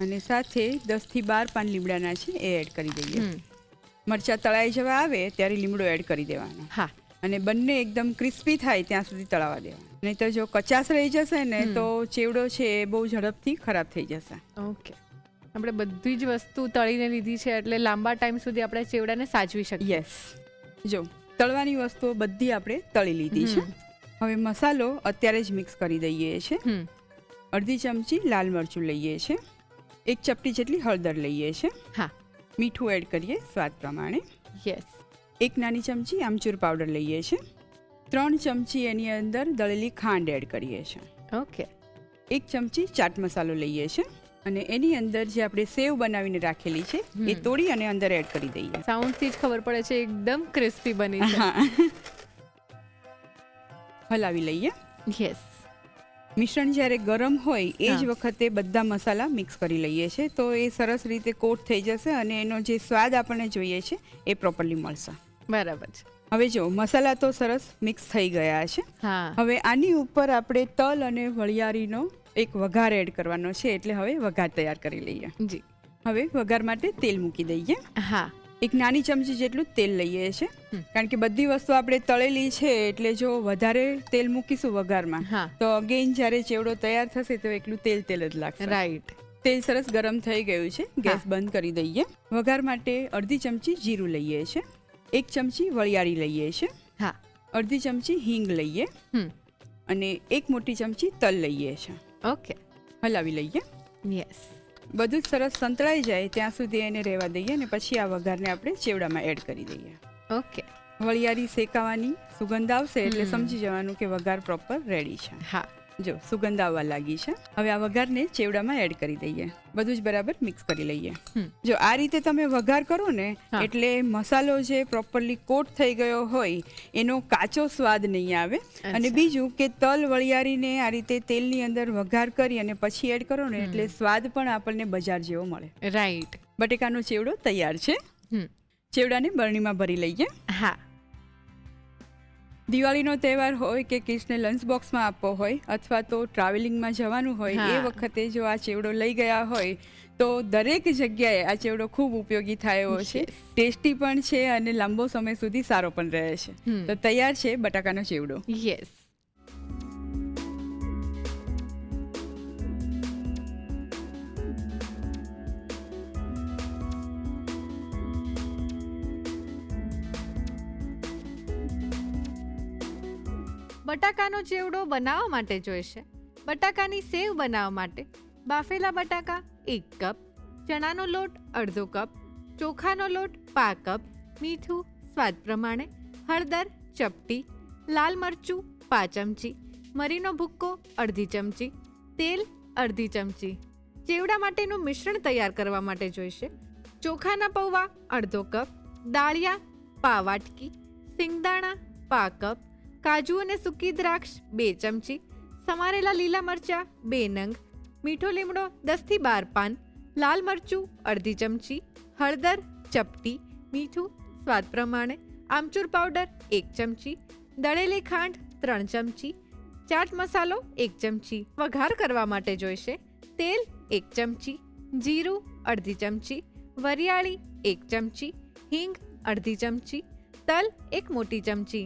અને સાથે 10 થી 12 પાન લીમડાના છે એ એડ કરી દઈએ. મરચાં તળાઈ જવા આવે ત્યારે લીમડો એડ કરી દેવાનો. હા. અને બંને એકદમ ક્રિસ્પી થાય ત્યાં સુધી તળાવા દેવાના. નહીં તો જો કચાશ રહી જશે ને તો ચેવડો છે એ બહુ ઝડપથી ખરાબ થઈ જશે. ઓકે. આપણે બધી જ વસ્તુ તળીને લીધી છે એટલે લાંબા ટાઈમ સુધી આપણે ચેવડાને સાચવી શકીએ. યસ. જો તળવાની વસ્તુઓ બધી આપણે તળી લીધી છે. હવે મસાલો અત્યારે જ મિક્સ કરી દઈએ છે. અડધી ચમચી લાલ મરચું લઈએ છે. 1 ચપટી જેટલી હળદર લઈએ છે. હા. મીઠું એડ કરીએ સ્વાદ પ્રમાણે. યસ. 1 નાની ચમચી આમચૂર પાવડર લઈએ છે. 3 ચમચી એની અંદર દળેલી ખાંડ એડ કરીએ છીએ. ઓકે. 1 ચમચી ચાટ મસાલો લઈએ છે. અને એની અંદર જે આપણે સેવ બનાવીને રાખેલી છે એ તોડી અને અંદર એડ કરી દઈએ. સાઉન્ડથી જ ખબર પડે છે એકદમ ક્રિસ્પી બની છે. હલાવી લઈએ. યસ. મિશ્રણ જ્યારે ગરમ હોય એ જ વખતે બધા મસાલા મિક્સ કરી લઈએ છીએ, તો એ સરસ રીતે કોટ થઈ જશે અને એનો જે સ્વાદ આપણને જોઈએ છે એ પ્રોપરલી મળશે. બરાબર છે. હવે જો મસાલા તો સરસ મિક્સ થઈ ગયા છે. હવે આની ઉપર આપણે તલ અને વરિયાળીનો એક વઘાર એડ કરવાનો છે, એટલે હવે વઘાર તૈયાર કરી લઈએ. જી. હવે વઘાર માટે તેલ મૂકી દઈએ. હા. 1 નાની ચમચી જેટલું તેલ લઈએ છે, કારણ કે બધી વસ્તુ આપણે તળેલી છે એટલે જો વધારે તેલ મૂકીશું વઘારમાં તો અગેન જ્યારે ચેવડો તૈયાર થશે તો એકલું તેલ જ લાગશે. રાઈટ. તેલ સરસ ગરમ થઈ ગયું છે, ગેસ બંધ કરી દઈએ. વઘાર માટે અડધી ચમચી જીરું લઈએ છે. 1 ચમચી વરિયાળી લઈએ છે. હા. અડધી ચમચી હિંગ લઈએ અને 1 મોટી ચમચી તલ લઈએ છે. ઓકે. હલાવી લઈએ. યસ. બધું જ સરસ સંતળાઈ જાય ત્યાં સુધી એને રહેવા દઈએ અને પછી આ વઘારને આપણે ચેવડામાં એડ કરી દઈએ. ઓકે. વરિયાળી શેકાવાની સુગંધ આવશે એટલે સમજી જવાનું કે વઘાર પ્રોપર રેડી છે. હા. જો સુગંધ આવવા લાગી છે. હવે આ વઘારને ચેવડામાં એડ કરી દઈએ. બધું જ બરાબર મિક્સ કરી લઈએ. જો આ રીતે તમે વઘાર કરો ને એટલે મસાલો જે પ્રોપરલી કોટ થઈ ગયો હોય એનો કાચો સ્વાદ નહીં આવે. અને બીજું કે તલ વરિયાળીને આ રીતે તેલની અંદર વઘાર કરી અને પછી એડ કરો ને એટલે સ્વાદ પણ આપણને બજાર જેવો મળે. રાઈટ. બટેકાનો ચેવડો તૈયાર છે. ચેવડાને બરણીમાં ભરી લઈએ. હા. દિવાળીનો તહેવાર હોય કે કિડ્સને લંચ બોક્સમાં આપવો હોય અથવા તો ટ્રાવેલિંગમાં જવાનું હોય એ વખતે જો આ ચેવડો લઈ ગયા હોય તો દરેક જગ્યાએ આ ચેવડો ખૂબ ઉપયોગી થાય એવો છે. ટેસ્ટી પણ છે અને લાંબો સમય સુધી સારો પણ રહે છે. તો તૈયાર છે બટાકાનો ચેવડો. યસ. બટાકાનો ચેવડો બનાવવા માટે જોઈશે બટાકાની સેવ બનાવવા માટે બાફેલા બટાકા 1 કપ, ચણાનો લોટ અડધો કપ, ચોખાનો લોટ 5 કપ, મીઠું સ્વાદ પ્રમાણે, હળદર ચપટી, લાલ મરચું 5 ચમચી, મરીનો ભૂક્કો અડધી ચમચી, તેલ અડધી ચમચી. ચેવડા માટેનું મિશ્રણ તૈયાર કરવા માટે જોઈશે ચોખાના પૌવા અડધો કપ, દાળિયા પા વાટકી, સિંગદાણા પા કપ, કાજુ અને સૂકી દ્રાક્ષ 2 ચમચી, સમારેલા લીલા મરચાં 2 નંગ, મીઠો લીમડો 10 થી 12 પાન, લાલ મરચું અડધી ચમચી, હળદર ચપટી, મીઠું સ્વાદ પ્રમાણે, આમચૂર પાવડર 1 ચમચી, દળેલી ખાંડ 3 ચમચી, ચાટ મસાલો 1 ચમચી. વઘાર કરવા માટે જોઈશે તેલ 1 ચમચી, જીરું અડધી ચમચી, વરિયાળી 1 ચમચી, હિંગ અડધી ચમચી, તલ 1 મોટી ચમચી.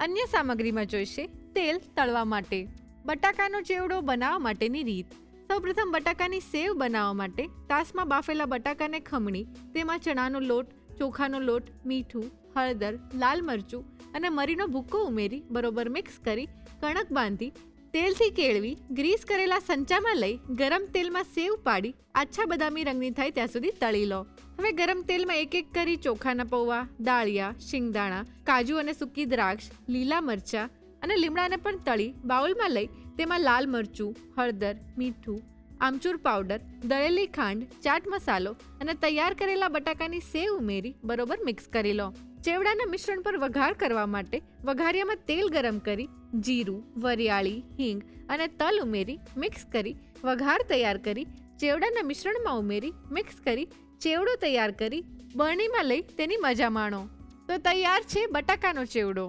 અન્ય સામગ્રીમાં જોઈશે તેલ તળવા માટે. બટાકાનો ચેવડો બનાવવા માટેની રીત. સૌપ્રથમ બટાકાની સેવ બનાવવા માટે તાસમાં બાફેલા બટાકાને ખમણી તેમાં ચણાનો લોટ, ચોખાનો લોટ, મીઠું, હળદર, લાલ મરચું અને મરીનો ભૂક્કો ઉમેરી બરોબર મિક્સ કરી કણક બાંધી તેલથી કેળવી ગ્રીસ કરેલા સંચામાં લઈ ગરમ તેલમાં સેવ પાડી આછા બદામી રંગની થાય ત્યાં સુધી તળી લો. હવે ગરમ તેલમાં એક એક કરી ચોખાના પૌવા, દાળિયા, શિંગદાણા, કાજુ અને સૂકી દ્રાક્ષ, લીલા મરચાં અને લીમડાને પણ તળી બાઉલમાં લઈ તેમાં લાલ મરચું, હળદર, મીઠું, આમચૂર પાવડર, દળેલી ખાંડ, ચાટ મસાલો અને તૈયાર કરેલા બટાકાની સેવ ઉમેરી બરોબર મિક્સ કરી લો. ચેવડાના મિશ્રણ પર વઘાર કરવા માટે વઘારિયામાં તેલ ગરમ કરી જીરું, વરિયાળી, હિંગ અને તલ ઉમેરી મિક્સ કરી વઘાર તૈયાર કરી ચેવડાના મિશ્રણમાં ઉમેરી મિક્સ કરી ચેવડો તૈયાર કરી બરણીમાં લઈ તેની મજા માણો. તો તૈયાર છે બટાકાનો ચેવડો.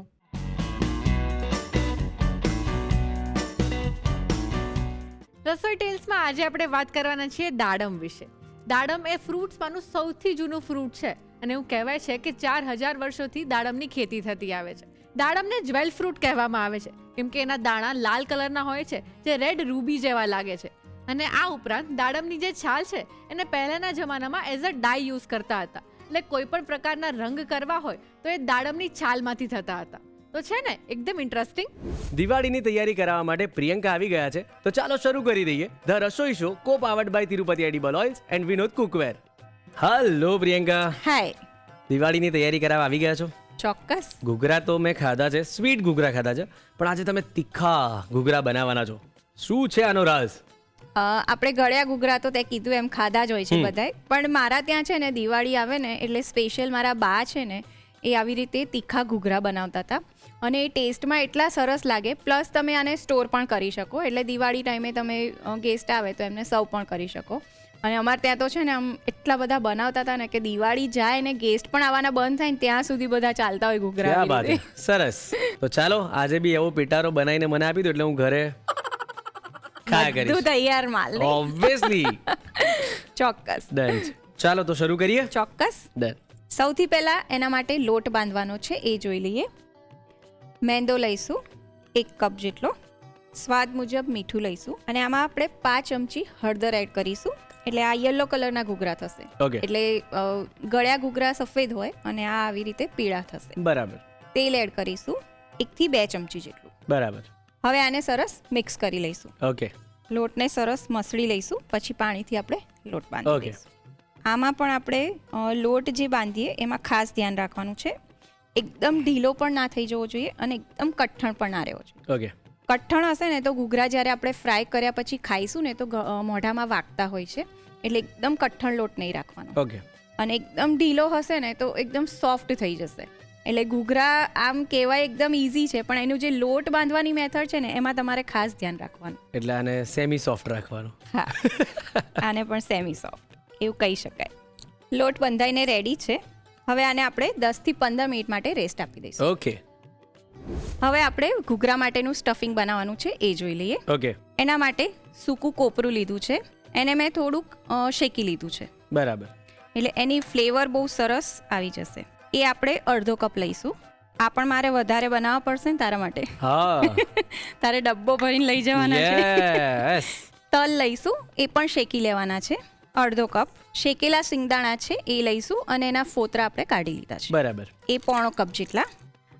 રસોઈ ટેલ્સમાં આજે આપણે વાત કરવાના છીએ દાડમ વિશે. દાડમ એ ફ્રૂટ્સમાંનું સૌથી જૂનું ફ્રૂટ છે અને એવું કહેવાય છે કે 4000 વર્ષોથી દાડમની ખેતી થતી આવે છે. દાડમને જ્વેલ ફ્રૂટ કહેવામાં આવે છે કેમ કે એના દાણા લાલ કલરના હોય છે જે રેડ રૂબી જેવા લાગે છે. અને આ ઉપરાંત દાડમની જે છાલ છે એને પહેલાના જમાનામાં એઝ અ ડાય યુઝ કરતા હતા. એટલે કોઈ પણ પ્રકારના રંગ કરવા હોય તો એ દાડમની છાલમાંથી થતા હતા. તો છે ને એકદમ ઇન્ટરેસ્ટિંગ. દિવાળીની તૈયારી કરાવવા માટે પ્રિયંકા આવી ગયા છે તો ચાલો શરૂ કરી દઈએ the Rasoi show co-powered by Tirupati edible oils and Vinod cookware. Hello Priyanka. Hi. દિવાળીની તૈયારી કરાવવા આવી ગયા છો? ચોક્કસ. ઘૂઘરા તો મેં ખાધા છે, સ્વીટ ઘૂઘરા ખાધા છે, પણ આજે તમે તીખા ઘૂઘરા બનાવવાના છો. શું છે આનો રાઝ? આપણે ગળ્યા ઘૂઘરા તો તે કીધું એમ ખાધા જ હોય છે બધાય, પણ મારા ત્યાં છે ને દિવાળી આવે ને એટલે સ્પેશિયલ મારા બા છે ને એ આવી રીતે તીખા ઘૂઘરા બનાવતા હતા અને એ ટેસ્ટમાં એટલા સરસ લાગે. પ્લસ તમે આને સ્ટોર પણ કરી શકો, એટલે દિવાળી ટાઈમે તમે ગેસ્ટ આવે તો એમને સર્વ પણ કરી શકો. અને અમારે ત્યાં તો છે ને આમ એટલા બધા બનાવતા હતા ને કે દિવાળી જાય ને ગેસ્ટ પણ આવવાના બંધ થાય ને ત્યાં સુધી બધા ચાલતા હોય ઘૂઘરા. ક્યાં વાત છે, સરસ. તો ચાલો આજે બી એવો પિટારો બનાવીને મને આપી દો એટલે હું ઘરે ખાયા કરીશ. બધું તૈયાર માલ. ઓબ્વિયસલી. ચોક્કસ. ડન. ચાલો તો શરૂ કરીએ. ચોક્કસ. ડન. સૌથી પહેલાં એના માટે લોટ બાંધવાનો છે એ જોઈ લઈએ. મેંદો લઈશું 1 કપ જેટલો, સ્વાદ મુજબ મીઠું લઈશું અને આમાં આપણે 5 ચમચી હળદર એડ કરીશું. એટલે આ યલો કલરના ઘૂઘરા થશે. એટલે ગળ્યા ઘૂઘરા સફેદ હોય અને આ આવી રીતે પીળા થશે. બરાબર. તેલ એડ કરીશું 1 થી 2 ચમચી જેટલું. બરાબર. હવે આને સરસ મિક્સ કરી લઈશું. ઓકે. લોટને સરસ મસળી લઈશું, પછી પાણીથી આપણે લોટ બાંધી લઈશું. આમાં પણ આપણે લોટ જે બાંધીએ એમાં ખાસ ધ્યાન રાખવાનું છે, એકદમ ઢીલો પણ ના થઈ જવો જોઈએ અને એકદમ કઠણ પણ ના રહેવો જોઈએ. ઓકે. કઠણ હશે ને તો ઘૂઘરા જ્યારે આપણે ફ્રાય કર્યા પછી ખાઈશું ને તો મોઢામાં વાગતા હોય છે, એટલે એકદમ કઠણ લોટ નહીં રાખવાનો. ઓકે. અને એકદમ ઢીલો હશે ને તો એકદમ સોફ્ટ થઈ જશે. એટલે ઘૂઘરા આમ કહેવાય એકદમ ઇઝી છે, પણ એનું જે લોટ બાંધવાની મેથડ છે ને એમાં તમારે ખાસ ધ્યાન રાખવાનું. એટલે આને સેમી સોફ્ટ રાખવાનું. હા, આને પણ સેમી સોફ્ટ એવું કહી શકાય. લોટ બંધાઈને રેડી છે. હવે આને આપણે 10 થી 15 મિનિટ માટે રેસ્ટ આપી દઈશું. ઓકે. હવે આપણે ઘૂઘરા માટેનું સ્ટફિંગ બનાવવાનું છે એ જોઈ લઈએ. ઓકે. એના માટે સૂકું કોપરું લીધું છે, એને મેં થોડુંક શેકી લીધું છે. બરાબર. એટલે એની ફ્લેવર બહુ સરસ આવી જશે. એ આપણે અડધો કપ લઈશું. આ પણ મારે વધારે બનાવવા પડશે ને તારા માટે. હા. તારે ડબ્બો ભરીને લઈ જવાના છે. યસ. તલ લઈશું, એ પણ શેકી લેવાના છે અડધો કપ. શેકેલા સિંગદાણા છે એ લઈશું અને એના ફોતરા આપણે કાઢી લીધા છે. બરાબર. એ 1/4 કપ જેટલા.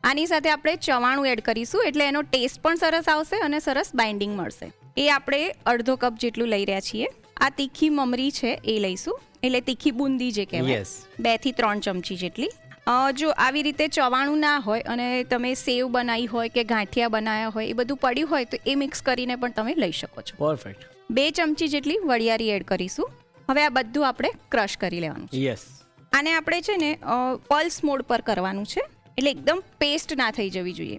આની સાથે આપણે ચવાણું એડ કરીશું એટલે એનો ટેસ્ટ પણ સરસ આવશે અને સરસ બાઇન્ડિંગ મળશે. એ આપણે અડધો કપ જેટલું લઈ રહ્યા છીએ. આ તીખી મમરી છે એ લઈશું, એટલે તીખી બુંદી જે કહેવાય, 2 થી 3 ચમચી જેટલી. જો આવી રીતે ચવાણું ના હોય અને તમે સેવ બનાવી હોય કે ગાંઠિયા બનાવ્યા હોય એ બધું પડ્યું હોય તો એ મિક્સ કરીને પણ તમે લઈ શકો છો. પરફેક્ટ. 2 ચમચી જેટલી વરિયાળી એડ કરીશું. હવે આ બધું આપણે ક્રશ કરી લેવાનું છે. યસ. આને આપણે છે ને પલ્સ મોડ પર કરવાનું છે, એટલે એકદમ પેસ્ટ ના થઈ જવી જોઈએ,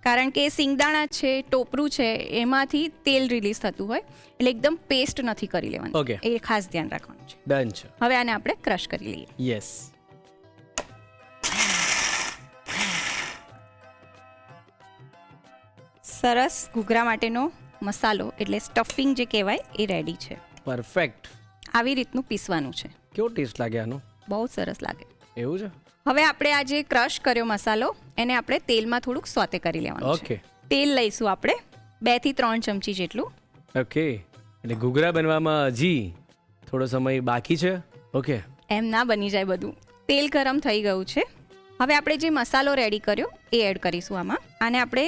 કારણ કે સિંગદાણા છે, ટોપરું છે, એમાંથી તેલ રિલીઝ થતું હોય, એટલે એકદમ પેસ્ટ નથી કરી લેવાનું. ઓકે. એ ખાસ ધ્યાન રાખવાનું છે. ડન છે. હવે આને આપણે ક્રશ કરી લઈએ. યસ. સરસ ઘૂઘરા માટેનો મસાલો એટલે સ્ટફિંગ જે કહેવાય એ રેડી છે. પરફેક્ટ. આવી રીતનું પીસવાનું છે. કેવો ટેસ્ટ લાગે આનો? બહુ સરસ લાગે. એવું છે. હવે આપણે આ જે ક્રશ કર્યો મસાલો એને આપણે તેલમાં થોડુંક સોતે કરી લેવાનું છે. ઓકે. તેલ લઈશું આપણે 2 થી 3 ચમચી જેટલું. ઓકે. એટલે ઘૂઘરા બનવામાં હજી થોડો સમય બાકી છે. ઓકે. એમ ના બની જાય બધું. તેલ ગરમ થઈ ગયું છે. હવે આપણે જે મસાલો રેડી કર્યો એ એડ કરીશું આમાં. આને આપણે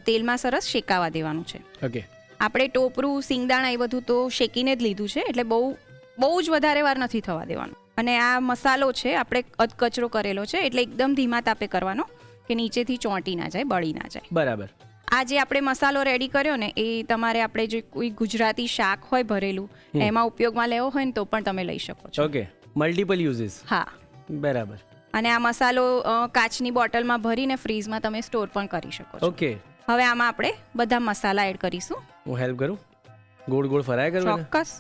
તેલમાં સરસ શેકાવા દેવાનું છે. ઓકે. આપણે ટોપરું, સિંગદાણા એ બધું તો શેકીને જ લીધું છે, એટલે બહુ જ વધારે વાર નથી થવા દેવાનું. અને આ મસાલો છે આપણે અધકચરો કરેલો છે, એટલે એકદમ ધીમા તાપે કરવાનો કે નીચેથી ચોંટી ના જાય, બળી ના જાય. બરાબર. આ જે આપણે મસાલો રેડી કર્યો ને એ તમારે આપણે જે કોઈ ગુજરાતી શાક હોય ભરેલું એમાં ઉપયોગમાં લેવો હોય ને તો પણ તમે લઈ શકો છો. ઓકે. Multiple uses. હા. બરાબર. અને આ મસાલો કાચની બોટલમાં ભરીને ફ્રીઝમાં તમે સ્ટોર પણ કરી શકો છો. ઓકે. હવે આમાં આપણે બધા મસાલા એડ કરીશું. હું હેલ્પ કરું? ગોળ ગોળ ફરાય કરું ને? ચોક્કસ.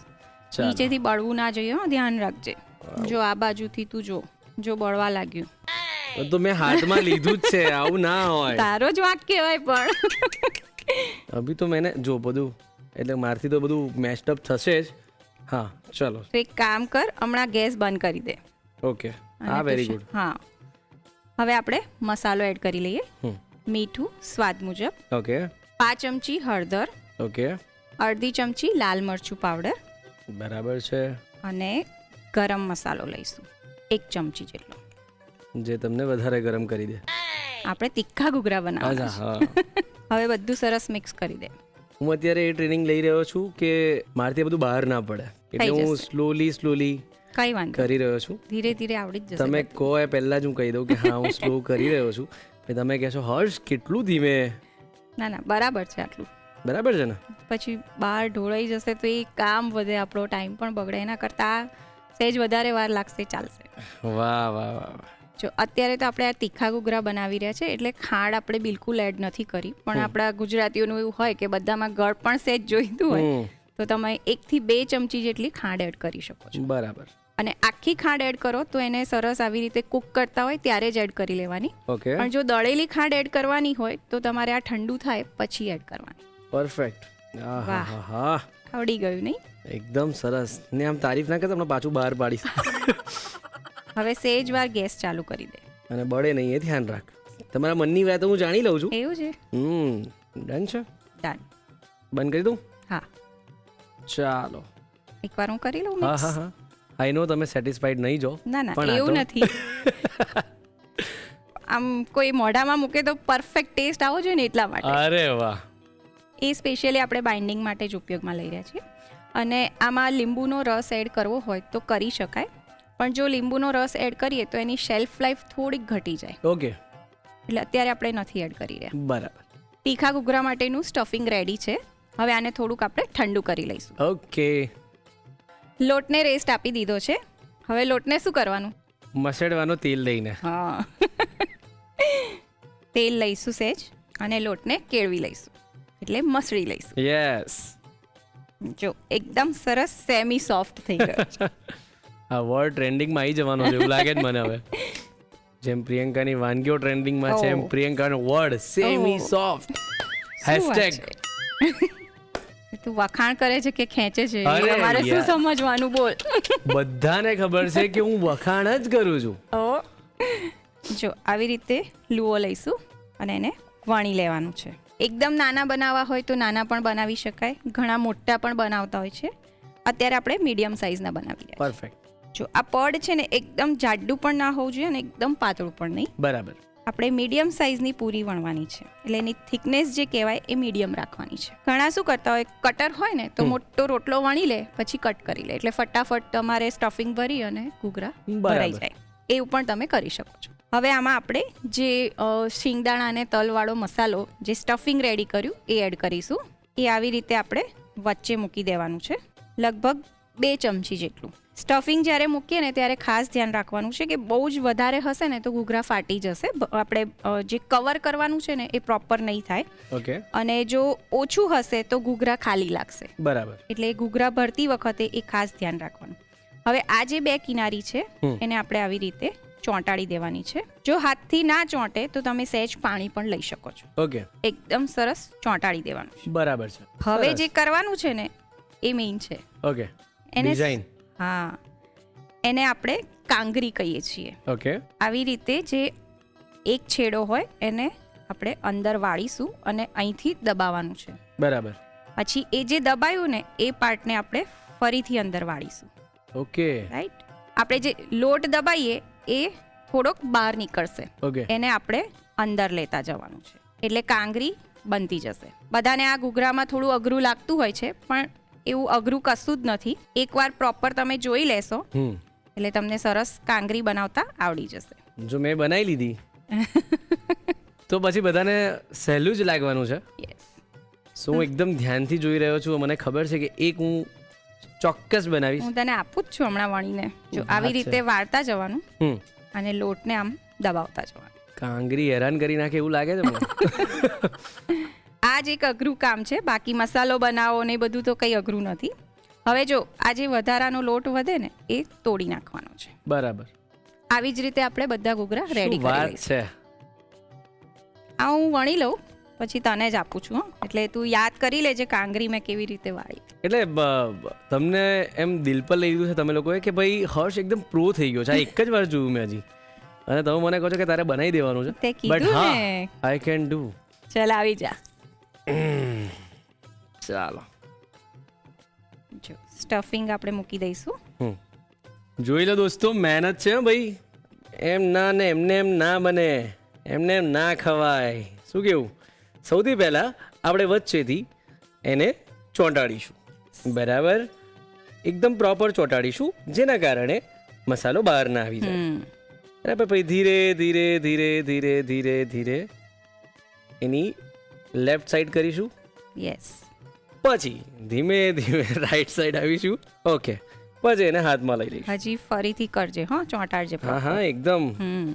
નીચેથી બળવું ના જોઈએ, ધ્યાન રાખજે. જો આ બાજુથી તું જો બળવા લાગ્યું તો મેં હાથમાં લીધું જ છે, આવું ના હોય. તારો જ વાંક કહેવાય પણ અભી તો મેને જો બધું, એટલે મારથી તો બધું મેસ્ડ અપ થશે જ. હા ચલો. તો એક કામ કર, હમણાં ગેસ બંધ કરી દે. ઓકે. હા, વેરી ગુડ. હા. હવે આપણે મસાલો એડ કરી લઈએ. મીઠું સ્વાદ મુજબ. ઓકે. 5 ચમચી હળદર. ઓકે. અડધી ચમચી લાલ મરચું પાવડર. બરાબર છે. અને ગરમ મસાલો લઈશું 1 ચમચી જેટલો, જે તમને વધારે ગરમ કરી દે. આપણે તીખા ઘૂઘરા બનાવવાના છે. હવે બધું સરસ મિક્સ કરી દે. હું અત્યારે એ ટ્રેનિંગ લઈ રહ્યો છું કે મારથી બધું બહાર ના પડે, એટલે હું સ્લોલી કઈ વાંધો કરી રહ્યો છું. ધીરે ધીરે આવડી જ જશે. તમે કહો એ પહેલા જ હું કહી દઉં કે હા હું સ્લો કરી રહ્યો છું. તમે કહેશો હર્ષ કેટલું ધીમે. ના બરાબર છે આટલું. બરાબર છે ને? પછી બહાર ઢોળાઈ જશે તો એ કામ વધે, આપણો ટાઈમ પણ બગડે. એના કરતાં સહેજ વધારે વાર લાગશે, ચાલશે. વાહ વાહ વાહ. જો અત્યારે તો આપણે આ તીખા ઘૂઘરા બનાવી રહ્યા છે, એટલે ખાંડ આપણે બિલકુલ એડ નથી કરી. પણ આપણા ગુજરાતીઓનું એવું હોય કે બધામાં ગળ પણ સહેજ જોઈતું હોય, તો તમે 1 થી 2 ચમચી જેટલી ખાંડ એડ કરી શકો છો. બરાબર. અને આખી ખાંડ એડ કરો તો એને સરસ આવી રીતે કુક કરતા હોય ત્યારે જ એડ કરી લેવાની. ઓકે. પણ જો દળેલી ખાંડ એડ કરવાની હોય તો તમારે આ ઠંડુ થાય પછી એડ કરવાની. પરફેક્ટ. વાહ, આવડી ગયું નહીં? એકદમ સરસ. ને આમ તારીફ ના કરતા તમને પાછું બહાર પાડીશ. હવે સહેજ વાર ગેસ ચાલુ કરી દે. અને બળે નહીં એ ધ્યાન રાખ. તમારા મનની વાત હું જાણી લઉં છું. એવું છે? ડન છે. ડન. બંધ કરી દઉં? હા. ચાલો. એકવાર હું કરી લઉં. હા. આઈ નો તમે સેટિસ્ફાઈડ નહીં જો. ના એવું નથી. આમ કોઈ મોઢામાં મૂકે તો પરફેક્ટ ટેસ્ટ આવો જોઈએ ને એટલા માટે. અરે વાહ. એ સ્પેશિયલી આપણે બાઇન્ડિંગ માટે જ ઉપયોગમાં લઈ રહ્યા છીએ. અને આમાં લીંબુનો રસ એડ કરવો હોય તો કરી શકાય, પણ જો લીંબુનો રસ એડ કરીએ તો એની શેલ્ફ લાઈફ થોડીક ઘટી જાય. ઓકે. એટલે અત્યારે આપણે નથી એડ કરી રહ્યા. બરાબર. તીખા ઘૂઘરા માટેનું સ્ટફિંગ રેડી છે. હવે આને થોડુંક આપણે ઠંડુ કરી લઈશું. ઓકે. લોટને રેસ્ટ આપી દીધો છે. હવે લોટને શું કરવાનું? મસેડવાનો તેલ લઈને. હા. તેલ લઈશું સહેજ અને લોટને કેળવી લઈશું, એટલે મસળી લઈશું. યસ. જો એકદમ સરસ સેમી સોફ્ટ થઈ ગયો. આ વર્ડ ટ્રેન્ડિંગમાં આવી જવાનો છે એવું લાગે જ મને હવે. જેમ પ્રિયંકાની વાનગીઓ ટ્રેન્ડિંગમાં છે એમ પ્રિયંકાનો વર્ડ સેમી સોફ્ટ. હેશટેગ. તું વખાણ કરે છે કે ખેંચે છે? અરે તમારે શું સમજવાનું બોલ. બધાને ખબર છે કે હું વખાણ જ કરું છું. જો આવી રીતે લુઓ લઈશું અને એને વણી લેવાનું છે. એકદમ નાના બનાવવા હોય તો નાના પણ બનાવી શકાય, ઘણા મોટા પણ બનાવતા હોય છે. અત્યારે આપણે મીડિયમ સાઇઝના બનાવી રહ્યા. પરફેક્ટ. જો આ પડ છે ને એકદમ જાડું પણ ના હોવું જોઈએ અને એકદમ પાતળું પણ નહીં. બરાબર. આપણે મીડિયમ સાઇઝની પૂરી વણવાની છે, એટલે એની થિકનેસ જે કહેવાય એ મીડિયમ રાખવાની છે. ઘણા શું કરતા હોય, કટર હોય ને તો મોટો રોટલો વણી લે પછી કટ કરી લે, એટલે ફટાફટ તમારે સ્ટફિંગ ભરી અને ઘૂઘરા ભરાઈ જાય. એવું પણ તમે કરી શકો છો. હવે આમાં આપણે જે શિંગદાણા અને તલવાળો મસાલો જે સ્ટફિંગ રેડી કર્યું એ એડ કરીશું. એ આવી રીતે આપણે વચ્ચે મૂકી દેવાનું છે, લગભગ 2 ચમચી જેટલું. સ્ટફિંગ જ્યારે મૂકીએ ને ત્યારે ખાસ ધ્યાન રાખવાનું છે કે બહુ જ વધારે હશે ને તો ઘૂઘરા ફાટી જશે. આપણે જે કવર કરવાનું છે ને એ પ્રોપર નહીં થાય. ઓકે. અને જો ઓછું હશે તો ઘૂઘરા ખાલી લાગશે. બરાબર. એટલે ઘૂઘરા ભરતી વખતે એ ખાસ ધ્યાન રાખવાનું. હવે આ જે 2 કિનારી છે એને આપણે આવી રીતે ચોંટાડી દેવાની છે. જો હાથથી ના ચોંટે તો તમે સહેજ પાણી પણ લઈ શકો છો. ઓકે. એકદમ સરસ ચોંટાડી દેવાનું છે. બરાબર છે. હવે જે કરવાનું છે ને એ મેઇન છે. ઓકે. એને ડિઝાઇન. હા, એને આપણે કાંગરી કહીએ છીએ. ઓકે. આવી રીતે જે એક છેડો હોય એને આપણે અંદર વાળીશું અને અહીંથી દબાવવાનું છે. બરાબર. પછી એ જે દબાયું ને એ પાર્ટને આપણે ફરીથી અંદર વાળીશું. ઓકે. રાઈટ. આપણે જે લોટ દબાઈએ એ થોડોક બહાર નીકળશે. ઓકે. એને આપણે અંદર લેતા જવાનું છે, એટલે કાંગરી બનતી જશે. બધાને આ ઘૂઘરામાં થોડું અઘરું લાગતું હોય છે, પણ એવું અઘરું કશું જ નથી. એકવાર પ્રોપર તમે જોઈ લેશો એટલે તમને સરસ કાંગરી બનાવતા આવડી જશે. જો મેં બનાવી લીધી તો પછી બધાને સહેલું જ લાગવાનું છે. યસ. સો હું એકદમ ધ્યાનથી જોઈ રહ્યો છું. મને ખબર છે કે એક હું ચોક્કસ બનાવીશ. હું તને આપું જ છું હમણાં વણીને. જો આવી રીતે વાળતા જવાનું અને લોટને આમ દબાવતા જવાનું. કાંગરી હેરાન કરી નાખે એવું લાગે છે મને. આ જ એક અઘરું કામ છે. બાકી મસાલો બનાવો ને બધું તો કંઈ અઘરું નથી. હવે જો આ જે વધારાનો લોટ વધે ને એ તોડી નાખવાનો છે. બરાબર. આવી જ રીતે આપણે બધા ઘૂઘરા રેડી કરી વાત લઈશું. છે. આ હું વણી લઉં પછી તને જ આપું છું. એટલે તું યાદ કરી લેજે કાંગરી મેં કેવી રીતે વાળી. એટલે તમને એમ દિલ પર લઈ લીધું છે તમે લોકોએ કે ભાઈ હર્ષ એકદમ પ્રો થઈ ગયો છે. આ એક જ વાર જોયું મેં હજી, અને તમે મને કહો છો કે તારે બનાવી દેવાનું છે. તે કીધું હા, ને. I can do. ચાલ આવી જા. ચાલો. જો સ્ટફિંગ આપણે મૂકી દઈશું. જોઈ લો દોસ્તો, મહેનત છે ભાઈ. એમ ના ને એમને એમ ના બને, એમને એમ ના ખવાય. શું કેવું? સૌથી પહેલા આપણે વચ્ચેથી એને ચોંટાડીશું. બરાબર. એકદમ પ્રોપર ચોંટાડીશું, જેના કારણે મસાલો બહાર ના આવી જાય. બરાબર. પછી ધીરે ધીરે ધીરે ધીરે ધીરે ધીરે એની લેફ્ટ સાઈડ કરીશું. યસ. પછી ધીમે ધીમે રાઈટ સાઈડ આવીશું. ઓકે. પછી એને હાથમાં લઈ લઈશું. હજી ફરીથી કરજે. હા, ચોંટાડજે. હા હા, એકદમ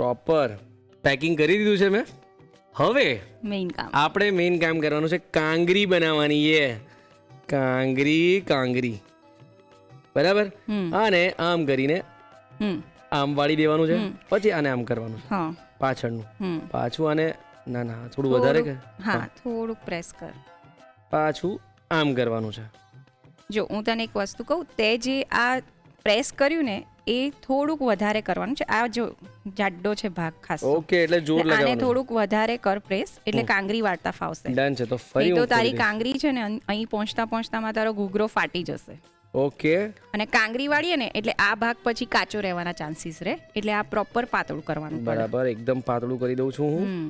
પ્રોપર પેકિંગ કરી દીધું છે મેં. હવે મેઇન કામ આપણે મેઇન કામ કરવાનું છે, કાંગરી બનાવવાની છે. કાંગરી. બરાબર. આને આમ કરીને આમ વાળી દેવાનું છે. પછી આને આમ કરવાનું છે. હા, પાછળનું. પાછું આને ના ના થોડું વધારે કર. હા, થોડુંક પ્રેસ કર. પાછું આમ કરવાનું છે. જો હું તને એક વસ્તુ કહું, તે જે આ પ્રેસ કર્યું ને એ થોડુંક વધારે કરવાનું છે. આ જો જાડો છે ભાગ ખાસ. ઓકે. એટલે જોર આને લગાવવાનું. થોડુંક વધારે કર પ્રેસ, એટલે કાંગરી વાળતા ફાવશે. ડન છે. તો ફરી નહીં તો હું કરી તારી દઈશ. કાંગરી છે ને અહીં પહોંચતામાં તારો ઘૂઘરો ફાટી જશે. ઓકે. અને કાંગરી વાળીએ ને એટલે આ ભાગ પછી કાચો રહેવાના ચાન્સીસ રહે, એટલે આ પ્રોપર પાતળું કરવાનું પડે. બરાબર. એકદમ પાતળું કરી દઉં છું હું.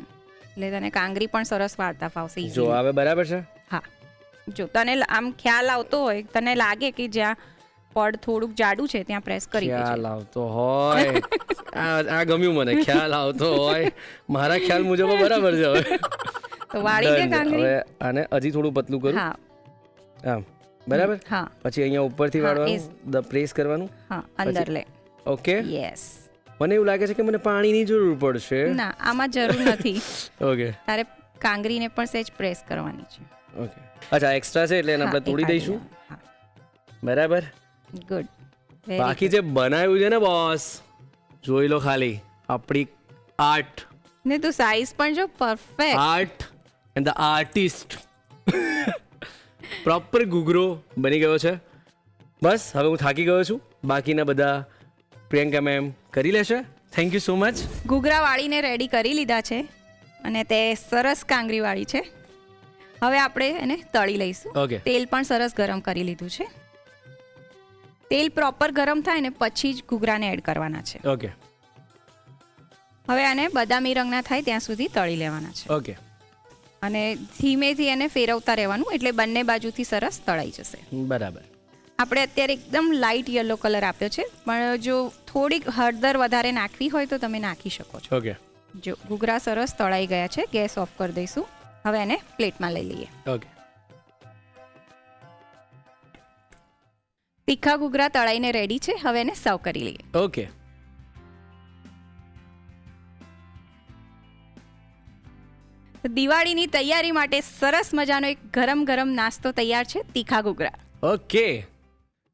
એટલે તને કાંગરી પણ સરસ વાળતા ફાવશે. જો easily. હવે બરાબર છે. હા. જો તને આમ ખ્યાલ આવતો હોય, તને લાગે કે જ્યાં પડ થોડુંક જાડું છે ત્યાં પ્રેસ કરી ખ્યાલ દેજે. આવતો હોય. આ ગમ્યું મને. ખ્યાલ આવતો હોય. મારા ખ્યાલ મુજબ બરાબર છે. હવે તો વાળી દે Done. કાંગરી. હવે આને હજી થોડું પતલું કરું. હા. આમ. બરાબર. હા. પછી અહીંયા ઉપરથી હા, વાળવાનું, પ્રેસ કરવાનું. હા, અંદર લે. ઓકે. યસ. મને એવું લાગે છે કે મને પાણીની જરૂર પડશે. ના, આમાં જરૂર નથી. ઓકે. તારે કાંગરીને પણ સહેજ પ્રેસ કરવાની છે. ઓકે. અચ્છા, એક્સ્ટ્રા છે એટલે એને આપણે તોડી દઈશું. બરાબર. ગુડ. બાકી જે બનાવ્યું છે ને બોસ, જોઈ લો ખાલી આપણી આર્ટ. ને તું સાઈઝ પણ જો perfect. Art and the artist. Proper ઘૂઘરો બની ગયો છે. બસ હવે હું થાકી ગયો છું. બાકીના બધા પ્રિયંકા મેમ કરી લેશે. Thank you so much. ઘૂઘરા વાળીને રેડી કરી લીધા છે અને તે સરસ કાંગરી વાળી છે. હવે આપણે એને તળી લઈશું. ઓકે. તેલ પણ સરસ ગરમ કરી લીધું છે. તેલ પ્રોપર ગરમ થાય ને પછી જ ઘૂઘરાને એડ કરવાના છે. ઓકે. હવે આને બદામી રંગના થાય ત્યાં સુધી તળી લેવાના છે ઓકે. અને ધીમેથી એને ફેરવતા રહેવાનું એટલે બંને બાજુથી સરસ તળાઈ જશે. બરાબર. આપણે અત્યારે એકદમ લાઇટ યલો કલર આપ્યો છે, પણ જો થોડીક હળદર વધારે નાખવી હોય તો તમે નાખી શકો છો. ઓકે. જો ઘૂઘરા સરસ તળાઈ ગયા છે, ગેસ ઓફ કરી દઈશું. હવે એને પ્લેટમાં લઈ લઈએ. ઓકે. તીખા ઘૂઘરા તળાઈને રેડી છે. હવે એને સર્વ કરી લઈએ. ઓકે. દિવાળીની તૈયારી માટે સરસ મજાનો એક ગરમ ગરમ નાસ્તો તૈયાર છે, તીખા ઘૂઘરા. ઓકે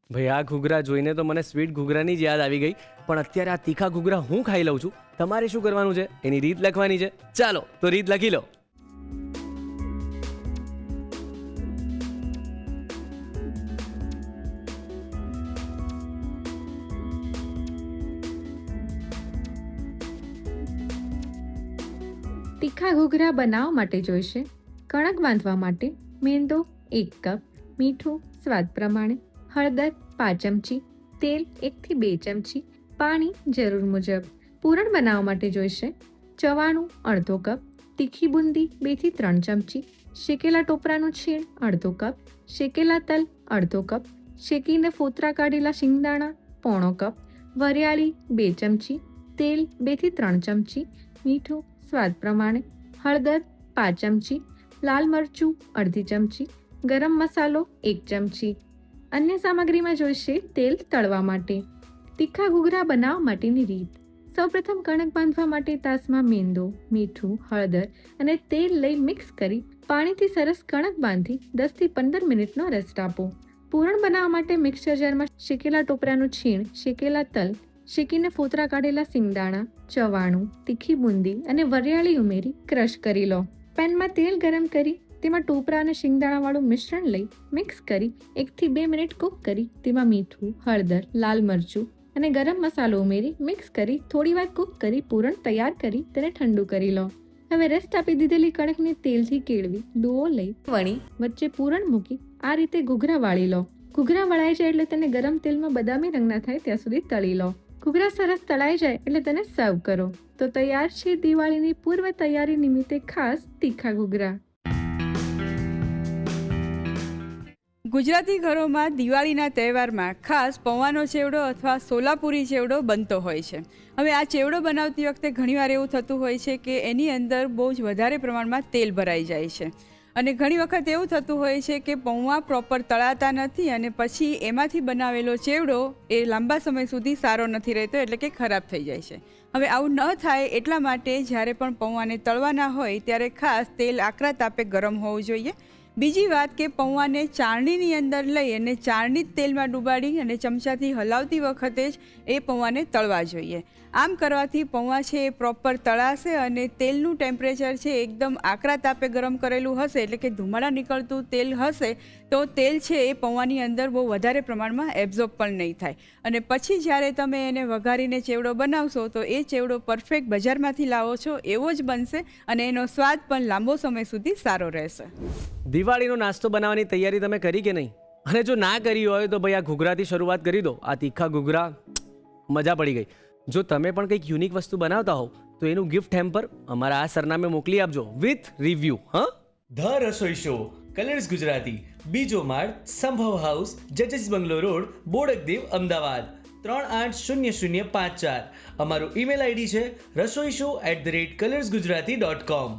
ભાઈ, આ ઘૂઘરા જોઈને તો મને સ્વીટ ઘૂઘરાની જ યાદ આવી ગઈ, પણ અત્યારે આ તીખા ઘૂઘરા હું ખાઈ લઉં છું. તમારે શું કરવાનું છે? એની રીત લખવાની છે. ચાલો તો રીત લખી લો. તીખા ઘૂઘરા બનાવવા માટે જોઈશે કણક બાંધવા માટે મેંદો 1 કપ, મીઠું સ્વાદ પ્રમાણે, હળદર 5 ચમચી, તેલ 1 થી 2 ચમચી, પાણી જરૂર મુજબ. પૂરણ બનાવવા માટે જોઈશે ચવાણું અડધો કપ, તીખી બુંદી 2 થી 3 ચમચી, શેકેલા ટોપરાનું છીણ અડધો કપ, શેકેલા તલ અડધો કપ, શેકીને ફોતરા કાઢેલા શિંગદાણા પોણો કપ, વરિયાળી 2 ચમચી, તેલ 2 થી 3 ચમચી, મીઠું સ્વાદ પ્રમાણે, હળદર 5 ચમચી, લાલ મરચું અડધી ચમચી, ગરમ મસાલો 1 ચમચી. અન્ય સામગ્રીમાં જોઈશે તેલ તળવા માટે. તીખા ઘૂઘરા બનાવવા માટેની રીત. સૌપ્રથમ કણક બાંધવા માટે તાસમાં મેંદો, મીઠું, હળદર અને તેલ લઈ મિક્સ કરી પાણીથી સરસ કણક બાંધી 10 થી 15 મિનિટનો રેસ્ટ આપો. પૂરણ બનાવવા માટે મિક્સર જારમાં શેકેલા ટોપરાનું છીણ, શેકેલા તલ, શેકીને ફોતરા કાઢેલા સિંગદાણા, ચવાણું, તીખી બુંદી અને વરિયાળી ઉમેરી ક્રશ કરી લો. પેનમાં તેલ ગરમ કરી તેમાં ટોપરા અને શિંગદાણાવાળું મિશ્રણ લઈ મિક્સ કરી 1 થી 2 મિનિટ કૂક કરી તેમાં મીઠું, હળદર, લાલ મરચું અને ગરમ મસાલો ઉમેરી મિક્સ કરી થોડીવાર કૂક કરી પૂરણ તૈયાર કરી તેને ઠંડુ કરી લો. હવે રેસ્ટ આપી દીધેલી કણકને તેલથી કેળવી ડોવો લઈ વણી વચ્ચે પૂરણ મૂકી આ રીતે ઘૂઘરા વાળી લો. ઘૂઘરા વળાઈ જાય એટલે તેને ગરમ તેલમાં બદામી રંગના થાય ત્યાં સુધી તળી લો. ઘૂઘરા સરસ તળાઈ જાય એટલે તેને સર્વ કરો. તો તૈયાર છે દિવાળીની પૂર્વ તૈયારી નિમિત્તે ખાસ તીખા ઘૂઘરા. ગુજરાતી ઘરોમાં દિવાળીના તહેવારમાં ખાસ પૌવાનો ચેવડો અથવા સોલાપુરી ચેવડો બનતો હોય છે. હવે આ ચેવડો બનાવતી વખતે ઘણીવાર એવું થતું હોય છે કે એની અંદર બહુ જ વધારે પ્રમાણમાં તેલ ભરાઈ જાય છે અને ઘણી વખત એવું થતું હોય છે કે પૌવા પ્રોપર તળાતા નથી અને પછી એમાંથી બનાવેલો ચેવડો એ લાંબા સમય સુધી સારો નથી રહેતો, એટલે કે ખરાબ થઈ જાય છે. હવે આવું ન થાય એટલા માટે જ્યારે પણ પૌવાને તળવાના હોય ત્યારે ખાસ તેલ આકરા તાપે ગરમ હોવું જોઈએ. બીજી વાત કે પૌવાને ચાળણીની અંદર લઈ અને ચાળણી જ તેલમાં ડૂબાડી અને ચમચાથી હલાવતી વખતે જ એ પૌવાને તળવા જોઈએ. આમ કરવાથી પૌવા છે એ પ્રોપર તળાશે અને તેલનું ટેમ્પરેચર છે એકદમ આકરા તાપે ગરમ કરેલું હશે, એટલે કે ધુમાડા નીકળતું તેલ હશે તો તેલ છે એ પૌવાની અંદર બહુ વધારે પ્રમાણમાં એબ્ઝોર્બ પણ નહીં થાય અને પછી જ્યારે તમે એને વઘારીને ચેવડો બનાવશો તો એ ચેવડો પરફેક્ટ બજારમાંથી લાવો છો એવો જ બનશે અને એનો સ્વાદ પણ લાંબો સમય સુધી સારો રહેશે. દિવાળીનો નાસ્તો બનાવવાની તૈયારી તમે કરી કે નહીં? અને જો ના કરી હોય તો ભાઈ આ ઘૂઘરાથી શરૂઆત કરી દો. આ તીખા ઘૂઘરા મજા પડી ગઈ. જો તમે પણ કંઈક યુનિક વસ્તુ બનાવતા હોવ તો એનું ગિફ્ટ હેમ્પર અમારા આ સરનામે મોકલી આપજો with review. The Rasoi show, colours Gujarati, બીજો માળ, સંભવ હાઉસ, જજીસ બંગલો રોડ, બોડકદેવ, અમદાવાદ 380054. અમારું ઈમેલ આઈડી છે rasoishow@colorsgujarati.com.